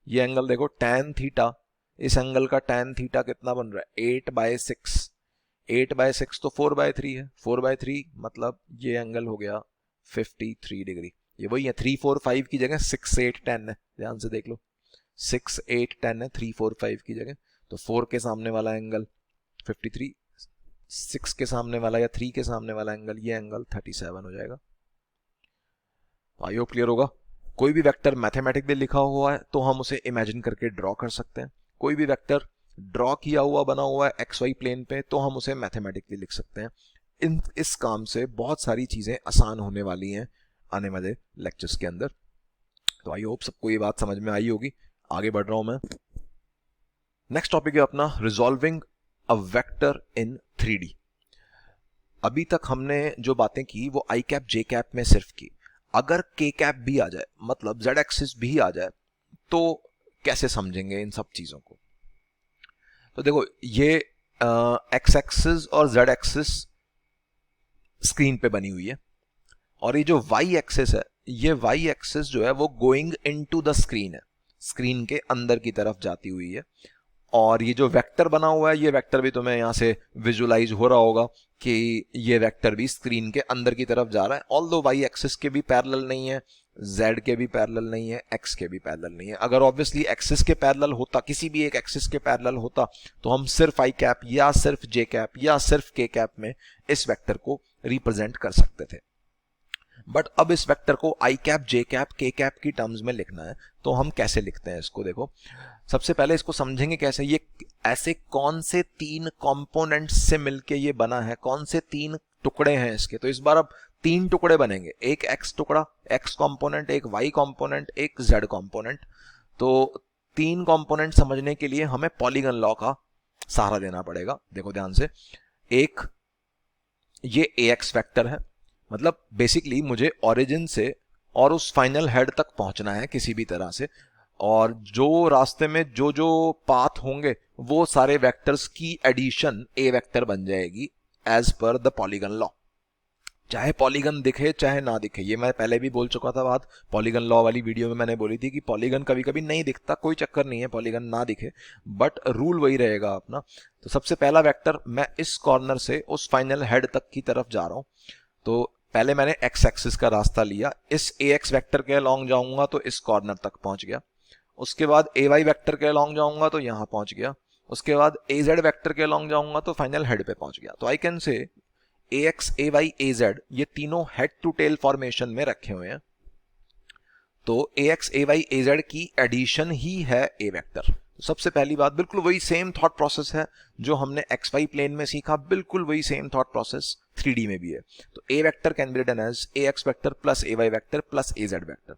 ये एंगल देखो tan थीटा, इस एंगल का tan थीटा कितना बन रहा है 8/6, 8/6 तो 4/3 है, 4/3 मतलब ये एंगल हो गया 53 डिग्री। ये वही है, 3 4 5 की जगह 6 8 10 है, ध्यान से देख लो, 6 8 10 है 3 4 5 की जगह। तो 4 के सामने वाला एंगल 53, 6 के सामने वाला या 3 के सामने वाला एंगल, ये एंगल 37 हो जाएगा। आई होप क्लियर होगा। कोई भी वेक्टर मैथमेटिक में लिखा हुआ है तो हम उसे इमेजिन करके ड्रॉ कर सकते हैं। कोई भी वेक्टर ड्रॉ किया हुआ बना हुआ है XY प्लेन पे तो हम उसे मैथमेटिकली लिख सकते हैं। इस काम से बहुत सारी चीजें आसान होने वाली हैं आने वाले लेक्चर्स के अंदर। तो आई होप सबको ये बात समझ में आई होगी। आगे बढ़ रहा हूं मैं। नेक्स्ट टॉपिक है अपना resolving a vector in 3D। अभी तक हमने जो बातें की वो आई कैप जे कैप में सिर्फ की। अगर के कैप भी आ जाए, मतलब जेड एक्सिस भी आ जाए, तो कैसे समझेंगे इन सब चीजों को। तो देखो, ये एक्स एक्सिस और जेड एक्सिस स्क्रीन पे बनी हुई है, और ये जो वाई एक्सिस है, ये वाई एक्सिस जो है वो गोइंग इनटू द स्क्रीन है, स्क्रीन के अंदर की तरफ जाती हुई है। और ये जो वेक्टर बना हुआ है, ये वेक्टर भी तुम्हें यहाँ से विजुलाइज हो रहा होगा कि ये वेक्टर भी स्क्रीन के अंदर की तरफ जा रहा है। ऑल्दो वाई एक्सिस के भी पैरेलल नहीं है, जेड के भी पैरेलल नहीं है, एक्स के भी पैरेलल नहीं है। अगर ऑब्वियसली एक्सिस के पैरेलल होता, किसी भी एक एक्सिस के पैरेलल होता, तो हम सिर्फ आई कैप या सिर्फ जे कैप या सिर्फ के कैप में इस वेक्टर को रिप्रेजेंट कर सकते थे। बट अब इस वेक्टर को आई cap, j cap, k cap की टर्म्स में लिखना है, तो हम कैसे लिखते हैं इसको? देखो, सबसे पहले इसको समझेंगे कैसे। ये ऐसे कौन से तीन कंपोनेंट्स से मिलके ये बना है, कौन से तीन टुकड़े हैं इसके? तो इस बार अब तीन टुकड़े बनेंगे, एक एक्स टुकड़ा, एक्स कंपोनेंट, एक वाई कंपोनेंट, एक जेड कंपोनेंट। तो तीन कंपोनेंट समझने के लिए हमें पॉलीगन लॉ का सहारा देना पड़ेगा। देखो ध्यान से, एक ये ax वेक्टर है, मतलब बेसिकली मुझे ओरिजिन से और उस फाइनल हेड तक पहुंचना है किसी भी तरह से, और जो रास्ते में जो जो पाथ होंगे वो सारे वेक्टर्स की एडिशन ए वेक्टर बन जाएगी as per the polygon law. चाहे पॉलीगन दिखे चाहे ना दिखे, ये मैं पहले भी बोल चुका था बात, पॉलीगन लॉ वाली वीडियो में मैंने बोली थी कि पॉलीगन कभी कभी नहीं दिखता, कोई चक्कर नहीं है पॉलीगन ना दिखे, बट रूल वही रहेगा अपना। तो सबसे पहला वेक्टर, मैं इस कॉर्नर से उस फाइनल हेड तक की तरफ जा रहा हूं, तो पहले मैंने एक्स एक्सिस का रास्ता लिया, इस ए एक्स वेक्टर के अलॉन्ग जाऊंगा तो इस कॉर्नर तक पहुंच गया, उसके बाद ए वाई वेक्टर के अलॉन्ग जाऊंगा तो यहां पहुंच गया, उसके बाद ए जेड वेक्टर के अलॉन्ग जाऊंगा तो फाइनल हेड पे पहुंच गया। तो I can say a x, a y, a z ये तीनों हेड टू टेल फॉर्मेशन में रखे हुए हैं, तो ए x, a y, a Z की एडिशन ही है ए वेक्टर। तो सबसे पहली बात, बिल्कुल वही सेम थॉट प्रोसेस है जो हमने एक्स वाई प्लेन में सीखा, बिल्कुल वही सेम थॉट प्रोसेस 3D में भी है। तो A vector can be written as A X vector plus A Y vector plus A Z vector.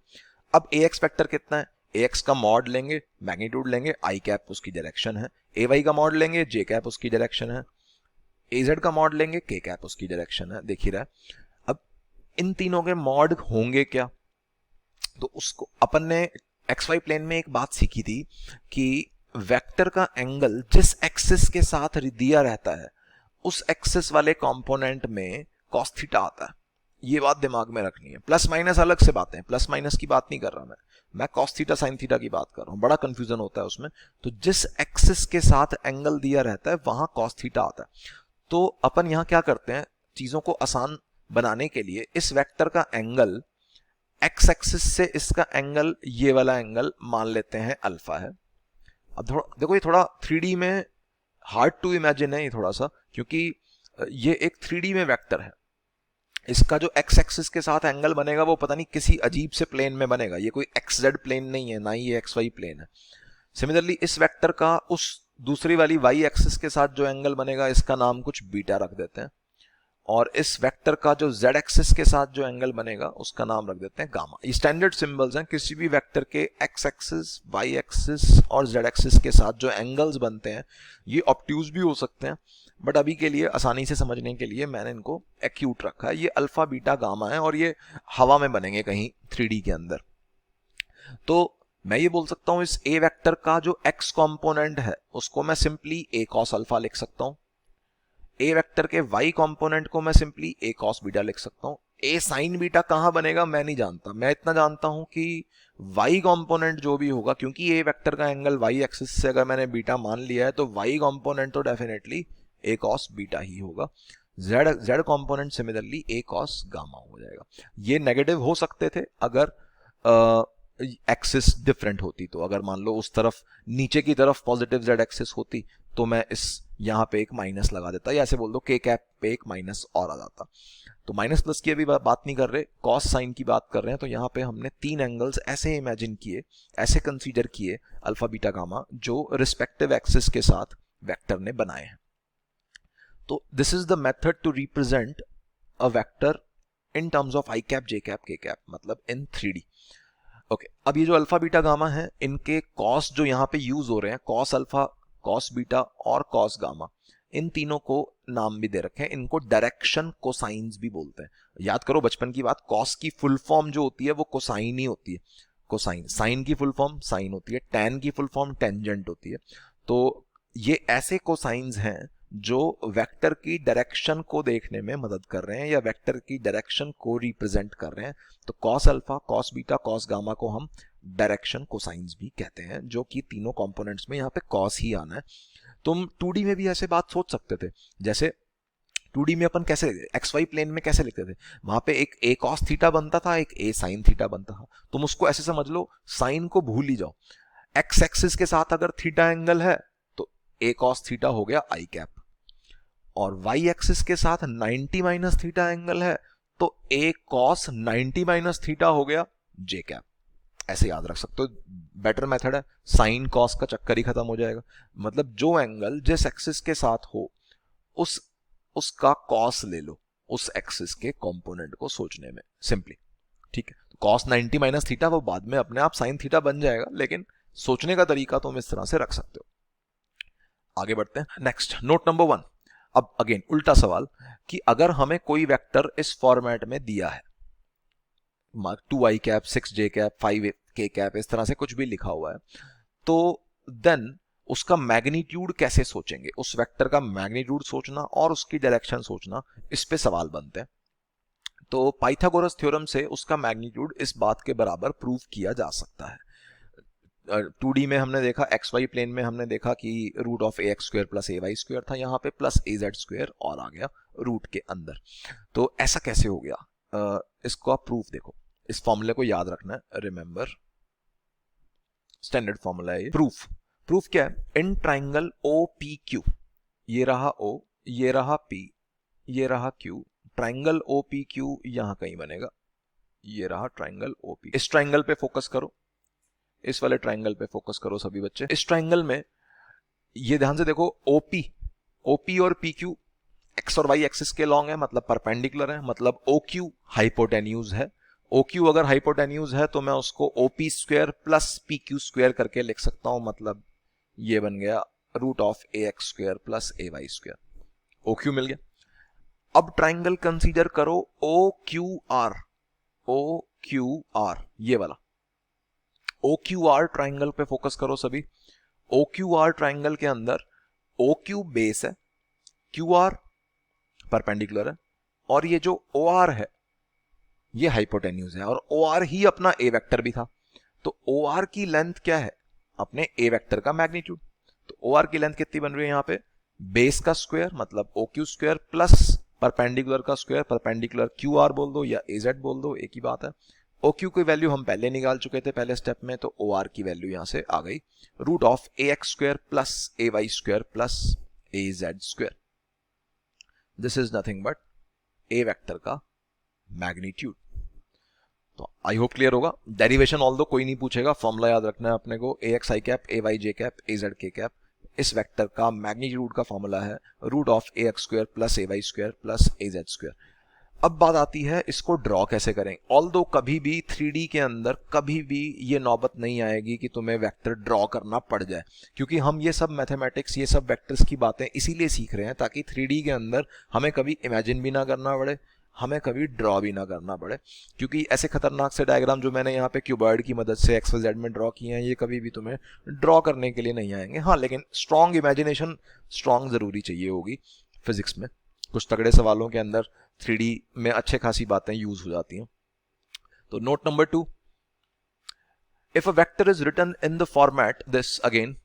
अब ए एक्स वेक्टर कितना है? ए एक्स का मॉड लेंगे, मैग्नीट्यूड लेंगे, आई कैप उसकी डायरेक्शन है, ए वाई का मॉड लेंगे, जे कैप उसकी डायरेक्शन है, ए जेड का मॉड लेंगे, के कैप उसकी डायरेक्शन है, देख ही रहा है। अब इन तीनों के मॉड होंगे क्या? तो उसको अपन ने एक्स वाई प्लेन में एक बात सीखी थी कि वेक्टर का एंगल जिस एक्सिस के साथ दिया रहता है उस एक्सिस वाले कंपोनेंट में कॉस थीटा आता है। ये बात दिमाग में रखनी है। प्लस माइनस अलग से बातें, प्लस माइनस की बात नहीं कर रहा मैं कॉस थीटा साइन थीटा की बात कर रहा हूं, बड़ा कंफ्यूजन होता है उसमें। तो जिस एक्सिस के साथ एंगल दिया रहता है वहां कॉस थीटा आता है। तो अपन यहां क्या करते हैं, चीजों को आसान बनाने के लिए इस वेक्टर का एंगल एक्स एक्सिस से इसका एंगल, ये वाला एंगल मान लेते हैं अल्फा है। अब थोड़ा देखो, ये थोड़ा 3D में हार्ड टू इमेजिन है ये थोड़ा सा, क्योंकि ये एक 3D में वेक्टर है। इसका जो एक्स एक्सिस के साथ एंगल बनेगा वो पता नहीं किसी अजीब से प्लेन में बनेगा, ये कोई एक्स जेड प्लेन नहीं है, ना ही ये एक्स वाई प्लेन है। सिमिलरली इस वेक्टर का उस दूसरी वाली वाई एक्सिस के साथ जो एंगल बनेगा इसका नाम कुछ बीटा रख देते हैं, और इस वेक्टर का जो z एक्सिस के साथ जो एंगल बनेगा उसका नाम रख देते हैं गामा। ये स्टैंडर्ड सिंबल्स हैं, किसी भी वेक्टर के x एक्सिस, y एक्सिस और z एक्सिस के साथ जो एंगल्स बनते हैं ये ऑब्ट्यूज भी हो सकते हैं, बट अभी के लिए आसानी से समझने के लिए मैंने इनको एक्यूट रखा है। ये अल्फा बीटा गामा है और ये हवा में बनेंगे कहीं 3D के अंदर। तो मैं ये बोल सकता हूं इस a वेक्टर का जो x कॉम्पोनेंट है उसको मैं सिंपली a cos अल्फा लिख सकता हूं, ए वेक्टर के y कंपोनेंट को मैं सिंपली a cos बीटा लिख सकता हूं। a sin बीटा कहां बनेगा मैं नहीं जानता, मैं इतना जानता हूं कि y कंपोनेंट जो भी होगा, क्योंकि a वेक्टर का एंगल y एक्सिस से अगर मैंने बीटा मान लिया है तो y कंपोनेंट तो डेफिनेटली a cos बीटा ही होगा। z component similarly a cos gamma हो जाएगा। ये नेगेटिव हो सकते थे अगर एक्सिस डिफरेंट होती, तो अगर मान लो उस तरफ नीचे की तरफ पॉजिटिव z एक्सिस होती तो मैं इस यहां पे एक माइनस लगा देता, या ऐसे बोल दो के कैप पे एक माइनस और आ जाता। तो माइनस प्लस की अभी बात नहीं कर रहे, कॉस साइन की बात कर रहे हैं। तो यहां पे हमने तीन एंगल्स ऐसे इमेजिन किए, ऐसे कंसीडर किए अल्फा बीटा गामा, जो रिस्पेक्टिव एक्सिस के साथ वेक्टर ने बनाए हैं। तो this is the method to represent a vector in terms of i cap, j cap, k cap, मतलब इन 3D। ओके, अब ये जो अल्फा बीटा गामा है इनके कॉस जो यहाँ पे यूज हो रहे हैं, कॉस अल्फा, कॉस बीटा और कॉस गामा, इन तीनों को नाम भी दे रखे हैं। इनको डायरेक्शन कोसाइंस भी बोलते हैं। याद करो बचपन की बात, कॉस की फुल फॉर्म जो होती है वो कोसाइन ही होती है, कोसाइन। साइन की फुल फॉर्म साइन होती है, टैन की फुल फॉर्म टेंजेंट होती है। तो ये ऐसे कोसाइंस हैं जो वेक्टर की डायरेक्शन को देखने में मदद कर रहे हैं या वेक्टर की डायरेक्शन को रिप्रेजेंट कर रहे हैं। तो cos alpha, cos beta, cos gamma को हम डायरेक्शन कोसाइंस भी कहते हैं, जो कि तीनों कंपोनेंट्स में यहाँ पे कॉस ही आना है। तुम 2D में भी ऐसे बात सोच सकते थे, जैसे 2D में अपन कैसे एक्स वाई प्लेन में कैसे लिखते थे, वहां पे एक a cos थीटा बनता था, एक a sin थीटा बनता था। तुम उसको ऐसे समझ लो, साइन को भूल ही जाओ। एक्स एक्सिस के साथ अगर थीटा एंगल है तो a cos थीटा हो गया आई कैप, और y एक्सिस के साथ 90 माइनस थीटा एंगल है तो a cos 90 माइनस थीटा हो गया j कैप, ऐसे याद रख सकते हो। बेटर मेथड है, साइन कॉस का चक्कर ही खत्म हो जाएगा। मतलब जो एंगल जिस एक्सिस के साथ हो उस उसका कॉस ले लो उस एक्सिस के कंपोनेंट को सोचने में, सिंपली। ठीक है, तो कॉस 90 माइनस थीटा वो बाद में अपने आप साइन थीटा बन जाएगा, लेकिन सोचने का तरीका तुम इस तरह से रख सकते हो। आगे बढ़ते हैं। Next, note number 1। अब अगेन उल्टा सवाल कि अगर हमें कोई वेक्टर इस फॉर्मेट में दिया है, 2i cap, 6j cap, 5k cap, इस तरह से कुछ भी लिखा हुआ है, तो देन उसका मैग्नीट्यूड कैसे सोचेंगे, उस वेक्टर का मैग्नीट्यूड सोचना और उसकी डायरेक्शन सोचना, इस पे सवाल बनते हैं। तो पाइथागोरस थ्योरम से उसका मैग्नीट्यूड इस बात के बराबर प्रूव किया जा सकता है। 2D में हमने देखा, एक्स वाई प्लेन में हमने देखा कि root of A x square plus A Y square था, यहाँ पे प्लस ए जेड स्क्वायर और आ गया रूट के अंदर। तो ऐसा कैसे हो गया, इसको आप प्रूफ देखो, इस फॉर्मूले को याद रखना है, रिमेंबर स्टैंडर्ड फॉर्मूला है ये। प्रूफ क्या है, in triangle O P Q, ये रहा O, ये रहा P, ये रहा Q, triangle O P Q यहां कहीं बनेगा, ये रहा ट्राइंगल ओ पी। इस ट्राइंगल पे फोकस करो, इस वाले ट्राइंगल पे फोकस करो सभी बच्चे। इस ट्राइंगल में ये ध्यान से देखो, ओपी और पी क्यू एक्स और वाई एक्सिस के लॉन्ग है, मतलब परपेंडिकुलर है, मतलब ओ क्यू हाइपोटेन्यूज है। ओ क्यू अगर हाइपोटेन्यूज है तो मैं उसको OP square plus P Q square करके लिख सकता हूं, मतलब ये बन गया root of A x square plus A Y square. O Q मिल गया। अब ट्राइंगल कंसीडर करो ओ क्यू आर, ये वाला ओ क्यू आर ट्राइंगल पे फोकस करो सभी। ओ क्यू आर ट्राइंगल के अंदर ओ क्यू बेस है, क्यू आर परपेंडिकुलर है, और ये जो ओ आर है ये हाइपोटेन्यूज है, और ओ आर ही अपना ए वेक्टर भी था। तो ओ आर की लेंथ क्या है, अपने ए वेक्टर का मैग्नीट्यूड। तो ओ आर की लेंथ कितनी बन रही है यहाँ पे, बेस का स्क्वायर मतलब O Q square plus perpendicular का स्क्वायर, परपेंडिकुलर क्यू आर बोल दो या ए जेड बोल दो, एक ही बात है। ओ क्यू की वैल्यू हम पहले निकाल चुके थे पहले स्टेप में, तो ओ आर की वैल्यू यहां से आ गई root of A x square plus A Y square plus A Z square. This is nothing but a vector का मैग्नीट्यूड। तो आई होप क्लियर होगा। डेरिवेशन ऑल दो कोई नहीं पूछेगा, फॉर्मूला याद रखना है अपने को, A X I cap, A Y J cap, A Z K cap. इस वेक्टर का मैग्नीट्यूड का फॉर्मूला है root of A x square plus A Y square plus A Z square. अब बात आती है इसको ड्रॉ कैसे करें। ऑल्दो कभी भी 3D के अंदर कभी भी ये नौबत नहीं आएगी कि तुम्हें वेक्टर ड्रॉ करना पड़ जाए, क्योंकि हम ये सब मैथमेटिक्स, ये सब वेक्टर्स की बातें इसीलिए सीख रहे हैं ताकि 3D के अंदर हमें कभी इमेजिन भी ना करना पड़े, हमें कभी ड्रॉ भी ना करना पड़े। क्योंकि ऐसे खतरनाक से डायग्राम जो मैंने यहाँ पे क्यूबॉइड की मदद से एक्स वाई जेड में ड्रॉ किए हैं, ये कभी भी तुम्हें ड्रॉ करने के लिए नहीं आएंगे। हाँ, लेकिन स्ट्रॉन्ग इमेजिनेशन स्ट्रॉन्ग जरूरी चाहिए होगी फिजिक्स में। कुछ तगड़े सवालों के अंदर 3D में अच्छे खासी बातें यूज हो जाती हैं। तो note number 2, if a vector is written in the format this again,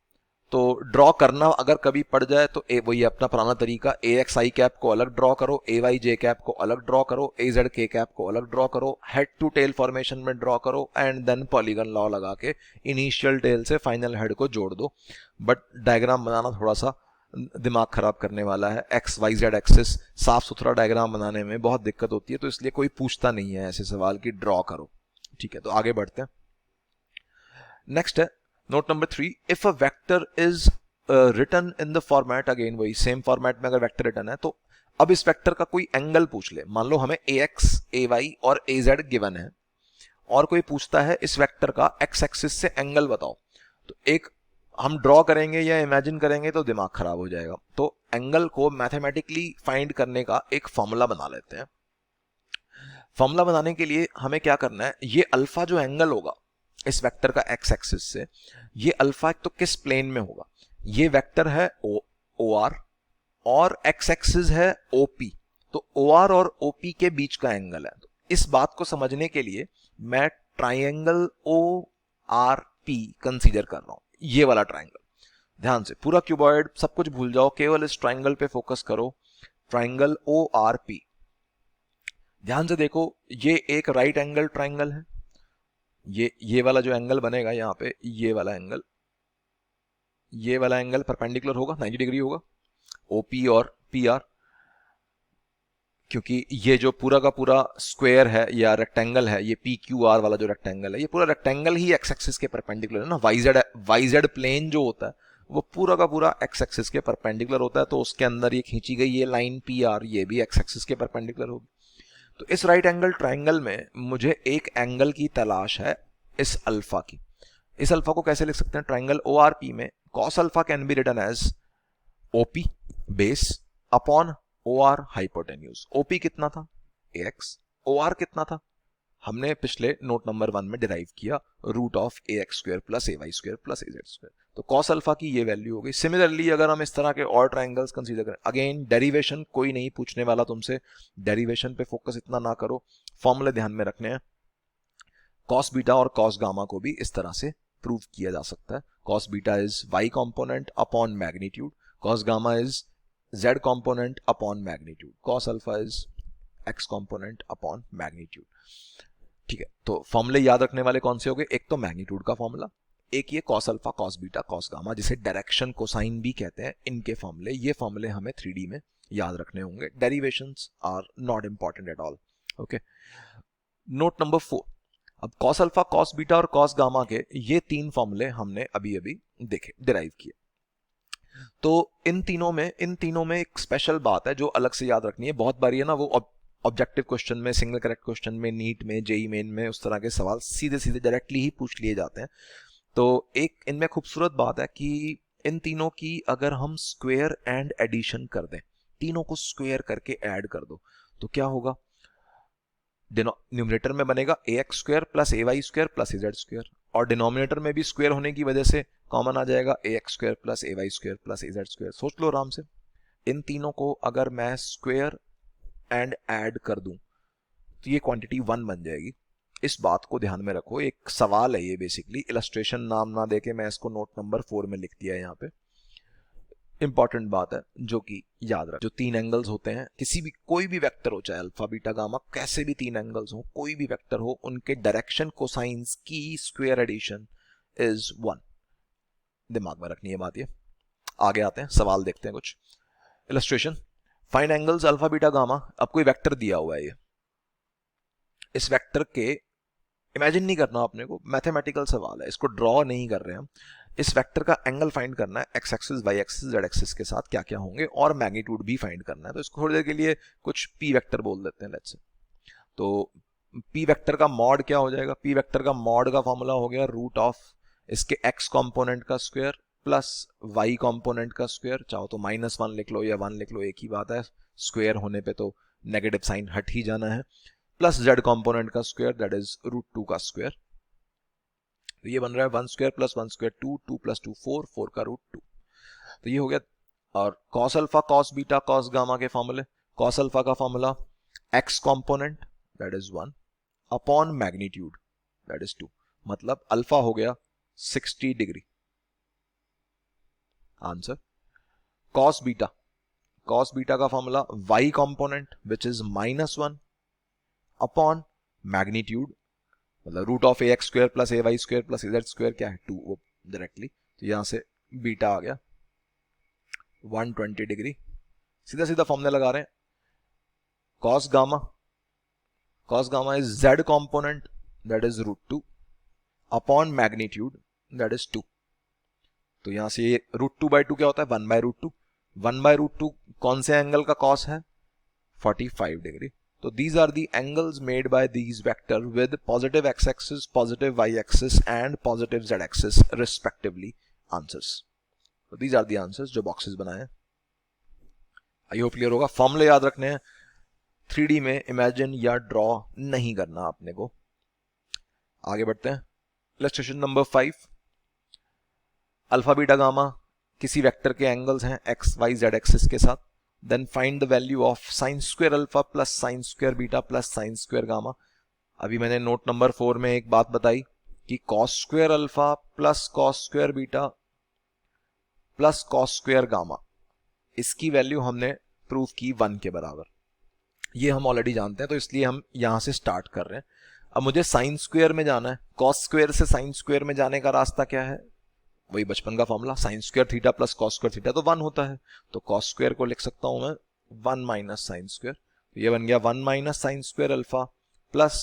तो ड्रॉ करना अगर कभी पड़ जाए तो वही अपना पुराना तरीका, ए एक्स आई कैप को अलग ड्रॉ करो, ए वाई जे कैप को अलग ड्रॉ करो, ए जेड के कैप को अलग ड्रॉ करो, हेड टू टेल फॉर्मेशन में ड्रॉ करो, एंड देन पॉलीगन लॉ लगा के इनिशियल टेल से फाइनल हेड को जोड़ दो। बट डायग्राम बनाना थोड़ा सा दिमाग खराब करने वाला है, एक्स वाई जेड एक्सिस साफ सुथरा डायग्राम बनाने में बहुत दिक्कत होती है, तो इसलिए कोई पूछता नहीं है ऐसे सवाल की ड्रॉ करो। ठीक है, तो आगे बढ़ते हैं। नेक्स्ट है note number 3, if a vector is written in the format, again वही सेम फॉर्मेट में अगर वेक्टर रिटन है, तो अब इस वेक्टर का कोई एंगल पूछ ले। मान लो हमें ए एक्स, ए वाई और ए जेड गिवन है, और कोई पूछता है इस वेक्टर का एक्स एक्सिस से एंगल बताओ, तो एक हम ड्रॉ करेंगे या इमेजिन करेंगे तो दिमाग खराब हो जाएगा। तो एंगल को मैथमेटिकली फाइंड करने का एक फॉर्मूला बना लेते हैं। फॉर्मूला बनाने के लिए हमें क्या करना है, ये अल्फा जो एंगल होगा इस वेक्टर का एक्स एक्सिस से, ये अल्फा तो किस प्लेन में होगा, ये वेक्टर है ओ आर और एक्स एक्सिस है ओपी, तो ओ आर और ओपी के बीच का एंगल है। तो इस बात को समझने के लिए मैं triangle O R P consider कर रहा हूं, ये वाला ट्राइंगल। ध्यान से पूरा क्यूबॉइड सब कुछ भूल जाओ, केवल इस ट्राइंगल पे फोकस करो, ट्राइंगल ओ आर पी। ध्यान से देखो, ये एक राइट एंगल ट्राइंगल है, ये वाला जो एंगल बनेगा यहाँ पे, ये वाला एंगल परपेंडिकुलर होगा, 90 डिग्री होगा, ओपी और पी आर। क्योंकि ये जो पूरा का पूरा स्क्वायर है या रेक्टेंगल है, ये पी क्यू आर वाला जो रेक्टेंगल है, ये पूरा रेक्टेंगल ही एक्स एक्सिस के परपेंडिकुलर है ना। वाईजेड प्लेन जो होता है वो पूरा का पूरा एक्स एक्सिस के परपेंडिकुलर होता है, तो उसके अंदर ये खींची गई ये लाइन पी आर, ये भी एक्स एक्सिस के परपेंडिकुलर होगी। तो इस राइट एंगल ट्राइंगल में मुझे एक एंगल की तलाश है, इस अल्फा की। इस अल्फा को कैसे लिख सकते हैं? ट्राइंगल ओ आर पी में cos alpha can be written as OP base upon O R hypotenuse. OP कितना था? ax। ओ आर कितना था? हमने पिछले नोट नंबर 1 में डिराइव किया, root of A x square plus A Y square plus A Z square. तो cos alpha की ये वैल्यू हो गई। सिमिलरली अगर हम इस तरह के और ट्राइंगल्स कंसीडर करें, अगेन डेरिवेशन कोई नहीं पूछने वाला तुमसे, डेरिवेशन पे फोकस इतना ना करो, फॉर्मूले ध्यान में रखने हैं। कॉस बीटा और कॉस गामा को भी इस तरह से प्रूव किया जा सकता है। Cos beta is Y component upon magnitude, cos gamma is z component upon magnitude, cos alpha is x component upon magnitude. ठीक है, तो फॉर्मूले याद रखने वाले कौन से हो गए? एक तो मैग्नीट्यूड का फॉर्मूला, एक ये cos alpha cos beta cos gamma जिसे डायरेक्शन कोसाइन भी कहते हैं, इनके फॉर्मूले। ये फॉर्मूले हमें 3D में याद रखने होंगे। Derivations are not important at all. Okay, note number 4। अब cos अल्फा cos बीटा और cos गामा के ये 3 फॉर्मूले हमने अभी अभी देखे, डिराइव किए। तो इन तीनों में एक स्पेशल बात है जो अलग से याद रखनी है। बहुत बारी है ना वो ऑब्जेक्टिव क्वेश्चन में, सिंगल करेक्ट क्वेश्चन में, नीट में, जेई मेन में उस तरह के सवाल सीधे सीधे डायरेक्टली ही पूछ लिए जाते हैं। तो एक इनमें खूबसूरत बात है कि इन तीनों की अगर हम स्क्वायर एंड एडिशन कर दें, तीनों को स्क्वायर करके ऐड कर दो, तो क्या होगा? न्यूमरेटर में बनेगा ए x square plus A Y square plus A Z square, और डिनोमिनेटर में भी स्क्वायर होने की वजह से कॉमन आ जाएगा ए x square plus A Y square plus A Z square. सोच लो आराम से, इन तीनों को अगर मैं स्क्वायर एंड ऐड कर दूं तो ये क्वांटिटी 1 बन जाएगी। इस बात को ध्यान में रखो, एक सवाल है ये, बेसिकली इलस्ट्रेशन नाम ना देके मैं इसको नोट नंबर 4 में लिख दिया है। यहाँ पे इंपॉर्टेंट बात है जो कि याद रख, जो 3 एंगल्स होते हैं, किसी भी कोई भी वेक्टर हो, चाहे अल्फा बीटा गामा, कैसे भी 3 एंगल्स हो, कोई भी वेक्टर हो, उनके डायरेक्शन कोसाइंस की स्क्वायर एडिशन इज 1। दिमाग में रखनी है बात ये। आगे आते हैं, सवाल देखते हैं कुछ। Illustration, find angles alpha beta gamma. अब कोई वेक्टर दिया हुआ है, ये इस वेक्टर के, इमेजिन नहीं करना आपने को, मैथमेटिकल सवाल है, इसको ड्रॉ नहीं कर रहे हैं हम। इस वेक्टर का एंगल फाइंड करना है, x axis Y axis Z axis के साथ क्या क्या होंगे, और मैग्नीट्यूड भी फाइंड करना है। तो इसको थोड़ी देर के लिए कुछ पी वेक्टर बोल देते हैं, लेट्स से। तो पी वेक्टर का मॉड क्या हो जाएगा? पी वेक्टर का मॉड का फॉर्मूला हो गया रूट ऑफ इसके एक्स कॉम्पोनेंट का स्क्वायर प्लस वाई कॉम्पोनेंट का स्क्वायर। चाहो तो -1 लिख लो या 1 लिख लो, एक ही बात है, स्क्वायर होने पे तो नेगेटिव साइन हट ही जाना है, प्लस जेड कॉम्पोनेंट का स्क्वायर दैट इज √2 का स्क्वायर। तो ये बन रहा है 1 स्क्वायर प्लस 1 स्क्वायर 2, 2 प्लस 2 4, 4 का √2। तो ये हो गया। और cos alpha cos beta cos gamma के फॉर्मूले, cos अल्फा का formula x component that is 1 upon magnitude that is 2, मतलब अल्फा हो गया 60 डिग्री। आंसर cos बीटा का formula y component which is -1 upon magnitude, मतलब root of A x square plus A Y square plus A Z square क्या है 2, वो directly. तो यहां से बीटा आ गया 120 डिग्री। सीधा सीधा फॉर्मूला लगा रहे हैं, cos gamma is z component that is √2 upon magnitude that is 2। तो यहां से ये √2/2 क्या होता है? 1/√2। 1/√2 कौन से एंगल का cos है? 45 डिग्री। तो these are the angles made by these vector with positive x-axis, positive y-axis and positive z-axis respectively answers. So these are the answers जो boxes बनाए। आई होप क्लियर होगा। फॉर्मूले याद रखने हैं, 3D में इमेजिन या ड्रॉ नहीं करना आपने को। आगे बढ़ते हैं, illustration number 5। Alpha beta gamma किसी वेक्टर के एंगल्स हैं x y z एक्सिस के साथ। Then find the value of sin square alpha plus sin square beta plus sin square gamma। अभी मैंने नोट नंबर 4 में एक बात बताई कि cos square alpha plus cos square beta plus cos square gamma, इसकी वैल्यू हमने प्रूव की 1 के बराबर। ये हम ऑलरेडी जानते हैं, तो इसलिए हम यहां से स्टार्ट कर रहे हैं। अब मुझे साइन स्क्वायर में जाना है, cos स्क्वायर से साइन स्क्वायर में जाने का रास्ता क्या है? वही बचपन का formula, sine square theta plus cos square theta तो 1 होता है। तो कॉस स्क्वायर को लिख सकता हूं मैं 1 - साइन स्क्वायर। ये बन गया 1 minus sine square alpha plus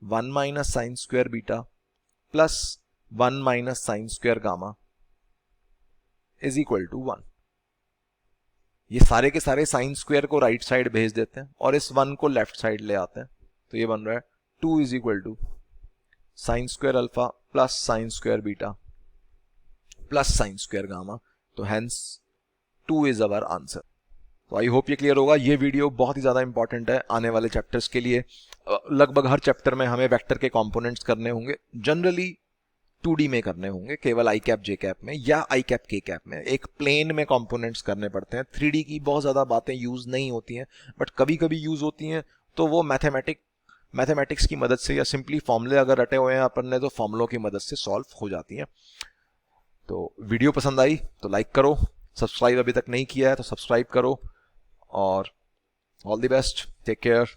1 minus sine square beta plus 1 minus sine square gamma is equal to 1। ये सारे के सारे साइन स्क्वायर को राइट साइड भेज देते हैं और इस 1 को लेफ्ट साइड ले आते हैं, तो ये बन रहा है 2 is equal to sine square alpha plus sine square beta plus sine square gamma. तो हेंस 2 इज अवर आंसर। तो आई होप ये क्लियर होगा। ये वीडियो बहुत ही ज़्यादा इंपॉर्टेंट है आने वाले चैप्टर्स के लिए। लगभग हर चैप्टर में हमें वेक्टर के कंपोनेंट्स करने होंगे, जनरली 2D में करने होंगे, केवल आई कैप जे कैप में या आई कैप के कैप में। एक प्लेन में कंपोनेंट्स करने पड़ते हैं। 3D की बहुत ज़्यादा बातें यूज़ नहीं होती हैं, बट कभी कभी यूज़ होती हैं, तो वो मैथमेटिक्स की मदद से या सिंपली फॉर्मूले अगर रटे हुए हैं अपन ने तो फॉर्मूलों की मदद से सॉल्व हो जाती हैं। तो वीडियो पसंद आई तो लाइक करो, सब्सक्राइब अभी तक नहीं किया है तो सब्सक्राइब करो, और all the best, take care.